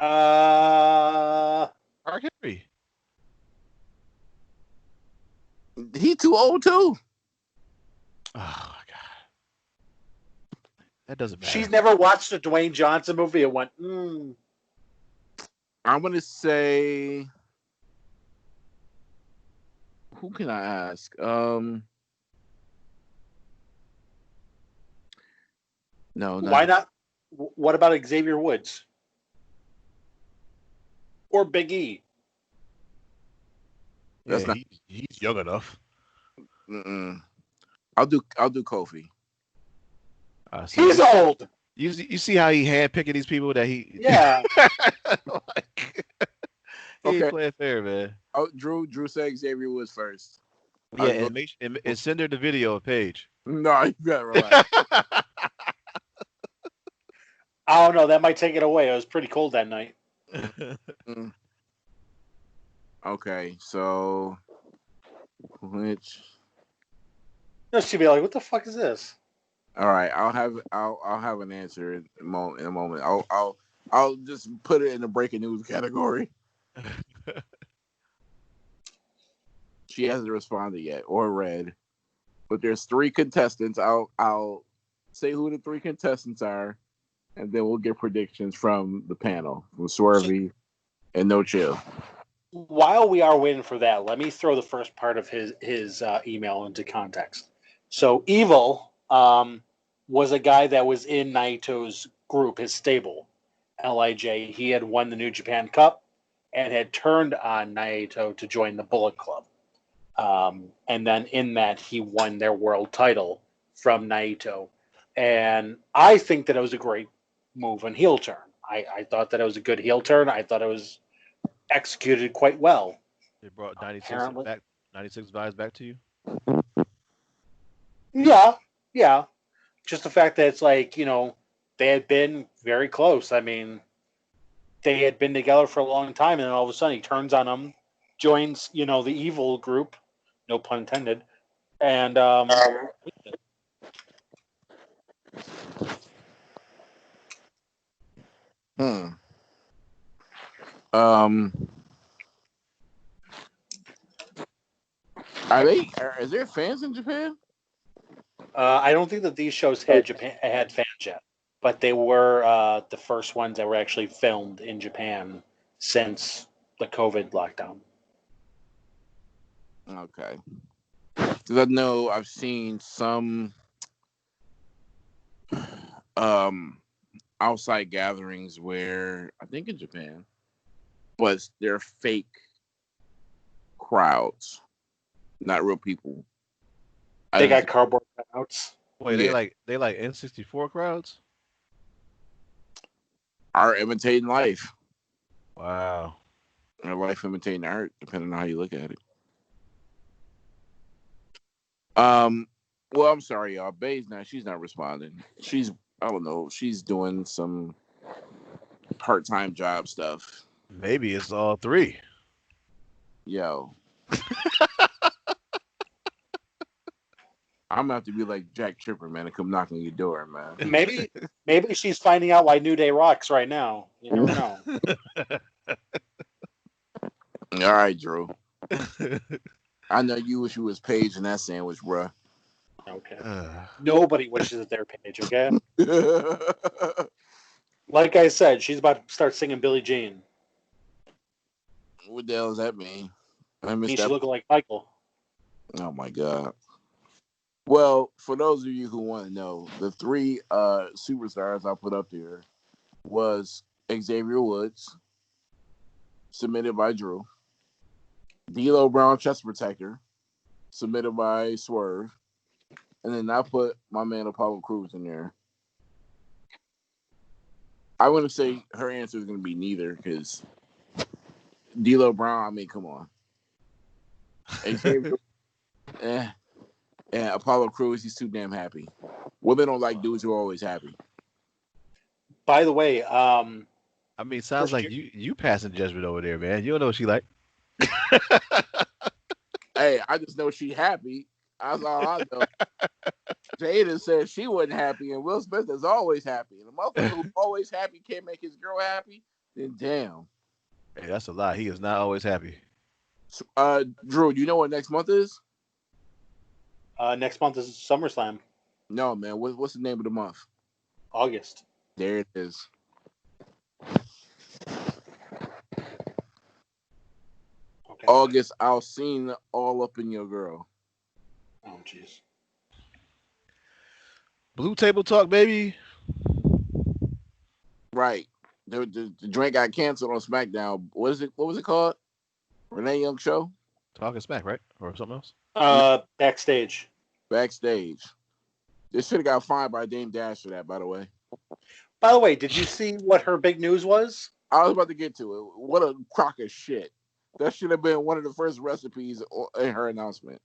Mark Henry. He too old too. Oh my god. That doesn't matter. She's never watched a Dwayne Johnson movie and went, I'm gonna say, who can I ask? No. Why not? What about Xavier Woods? Or Big E? That's not. He's young enough. I'll do Kofi. He's old. You see how he handpicking these people that he. Yeah. He ain't playing fair, man. Oh, Drew said Xavier Woods first. Yeah, and send her the video page. No, you gotta relax. I don't know. That might take it away. It was pretty cold that night. Okay, so which? She'd be like, "What the fuck is this?" All right, I'll have an answer in a moment. I'll just put it in the breaking news category. She hasn't responded yet or read, but there's 3 contestants. I'll say who the 3 contestants are, and then we'll get predictions from the panel, from Swervy and No Chill. While we are waiting for that, let me throw the first part of his email into context. So Evil was a guy that was in Naito's group, his stable, LIJ. He had won the New Japan Cup and had turned on Naito to join the Bullet Club. And then in that, he won their world title from Naito. And I think that it was a great move and heel turn. I thought that it was a good heel turn. I thought it was executed quite well. It brought 96 Apparently. back, 96 vibes back to you. Yeah. Just the fact that it's like, they had been very close. I mean, they had been together for a long time, and then all of a sudden he turns on them, joins, the evil group, no pun intended, and Is there fans in Japan? I don't think that these shows had fans yet, but they were the first ones that were actually filmed in Japan since the COVID lockdown. Okay. Because I know I've seen some outside gatherings where, I think in Japan, but they're fake crowds, not real people. They got cardboard cutouts. Wait, Yeah. they like N64 crowds? Art imitating life. Wow. Or life imitating art, depending on how you look at it. Well, I'm sorry, y'all. Bay's she's not responding. I don't know, she's doing some part-time job stuff. Maybe it's all three. Yo. I'm gonna have to be like Jack Tripper, man, and come knock on your door, man. Maybe she's finding out why New Day rocks right now. You never know. All right, Drew. I know you wish you was Paige in that sandwich, bruh. Okay. Nobody wishes that they're Paige, okay? What Like I said, she's about to start singing Billie Jean. the hell does that mean? I missed She's that. looking like Michael. Oh my god. Well, for those of you who want to know, the three superstars I put up there was Xavier Woods, submitted by Drew. D'Lo Brown, chest protector, submitted by Swerve. And then I put my man Apollo Crews in there. I wouldn't say her answer is going to be neither, because D'Lo Brown, I mean, come on. Xavier, and Apollo Crews, he's too damn happy. Women don't like dudes who are always happy. By the way, I mean, sounds like you passing judgment over there, man. You don't know what she like. Hey, I just know she happy. That's all I know. Jada said she wasn't happy, and Will Smith is always happy. And the motherfucker who's always happy can't make his girl happy, then damn. Hey, that's a lie. He is not always happy. Drew, do you know what next month is? next month is SummerSlam, No, man. What's the name of the month? August. There it is. Okay. August, I'll seen all up in your girl. Oh, jeez. Blue Table Talk, baby. Right. The drink got canceled on SmackDown. What was it called? Renee Young Show? Talking Smack, right? Or something else? Backstage. Backstage. They should have got fined by Dame Dash for that, by the way. By the way, did you see what her big news was? I was about to get to it. What a crock of shit. That should have been one of the first recipes in her announcement.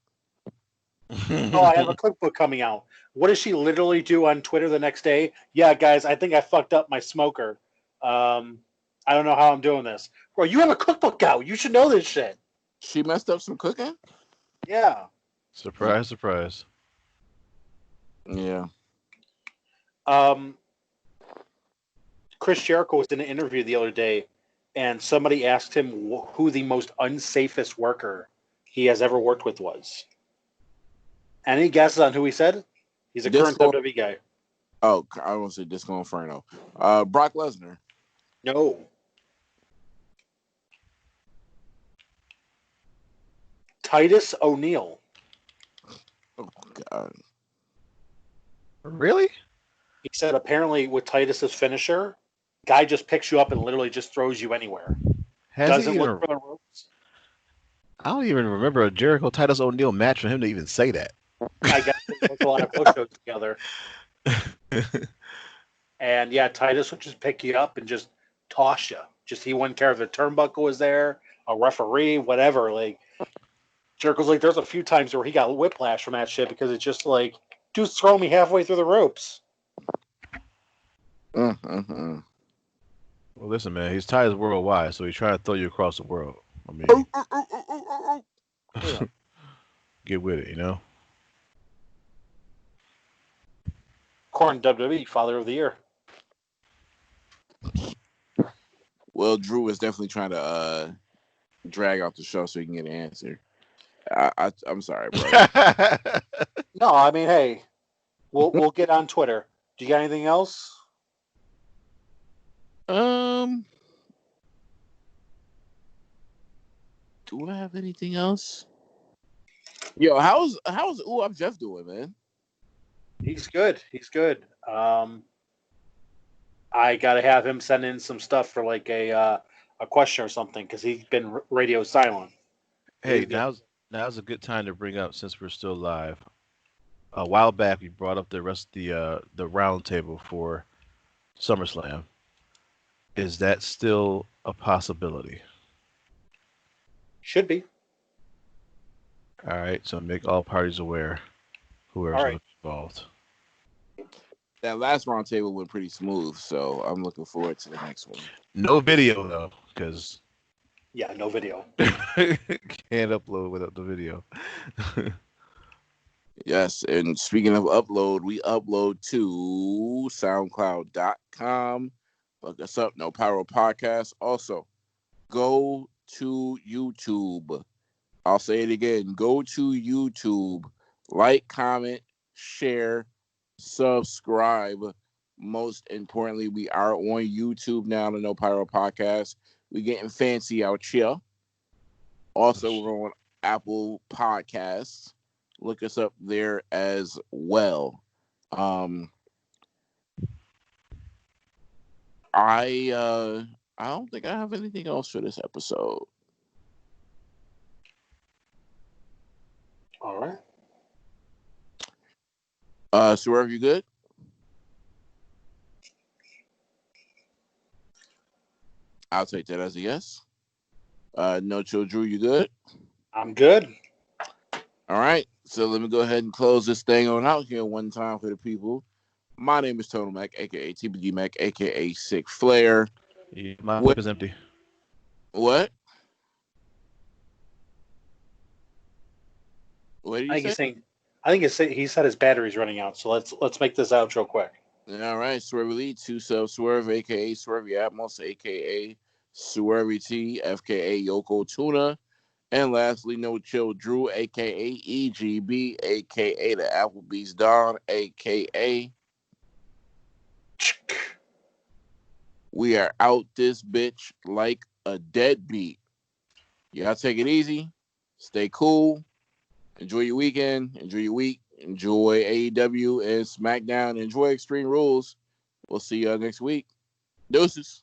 Oh, I have a cookbook coming out. What does she literally do on Twitter the next day? Yeah, guys, I think I fucked up my smoker. I don't know how I'm doing this. Bro, you have a cookbook out. You should know this shit. She messed up some cooking? Yeah. Surprise, surprise. Yeah. Chris Jericho was in an interview the other day, and somebody asked him who the most unsafest worker he has ever worked with was. Any guesses on who he said? He's a current WWE guy. Oh, I want to say Disco Inferno. Brock Lesnar. No. Titus O'Neil. Oh, God. Really? He said apparently with Titus's finisher, guy just picks you up and literally just throws you anywhere. Has Doesn't he look even, for the ropes. I don't even remember a Jericho Titus O'Neil match for him to even say that. I guess they worked a lot of push-ups together. And yeah, Titus would just pick you up and just toss you. Just he wouldn't care if the turnbuckle was there, a referee, whatever. Like Jericho's like, there's a few times where he got whiplash from that shit because it's just like, dude's throwing me halfway through the ropes. Mm-hmm. Well, listen, man, he's Titus worldwide, so he's trying to throw you across the world. I mean, Yeah. get with it, you know? According to WWE, Father of the Year. Well, Drew is definitely trying to drag out the show so he can get an answer. I'm sorry, bro. No, I mean, hey, we'll get on Twitter. Do you got anything else? Do I have anything else? Yo, how's I'm Jeff doing, man? He's good. He's good. I gotta have him send in some stuff for like a question or something because he's been radio silent. Hey, He's been- now's a good time to bring up, since we're still live. A while back, we brought up the round table for SummerSlam. Is that still a possibility? should be. All right, so make all parties aware, whoever's All going right. to be involved. That last round table went pretty smooth, so I'm looking forward to the next one. No video though, because Yeah, no video. can't upload without the video. Yes, and speaking of upload, we upload to SoundCloud.com. Look us up, No Pyro Podcast. Also, go to YouTube. I'll say it again. Go to YouTube. Like, comment, share, subscribe. Most importantly, we are on YouTube now, the No Pyro Podcast. We're getting fancy out here. Also, we're on Apple Podcasts. Look us up there as well. I don't think I have anything else for this episode. All right. Swerve, you good? I'll take that as a yes. No Chill Drew, you good? I'm good. All right. So let me go ahead and close this thing on out here one time for the people. My name is Total Mac, aka TBG Mac, aka Sick Flair. Yeah, my What- whip is empty. What? What did I you think say? he said his battery's running out. So let's make this out real quick. All right, Swervy Lee, 2 Sub Swerve, aka Swervy Atmos, aka Swervy T, FKA Yoko Tuna. And lastly, No Chill Drew, aka EGB, aka the Applebee's Don, aka we are out this bitch like a deadbeat. Y'all take it easy. Stay cool. Enjoy your weekend. Enjoy your week. Enjoy AEW and SmackDown. Enjoy Extreme Rules. We'll see y'all next week. Deuces.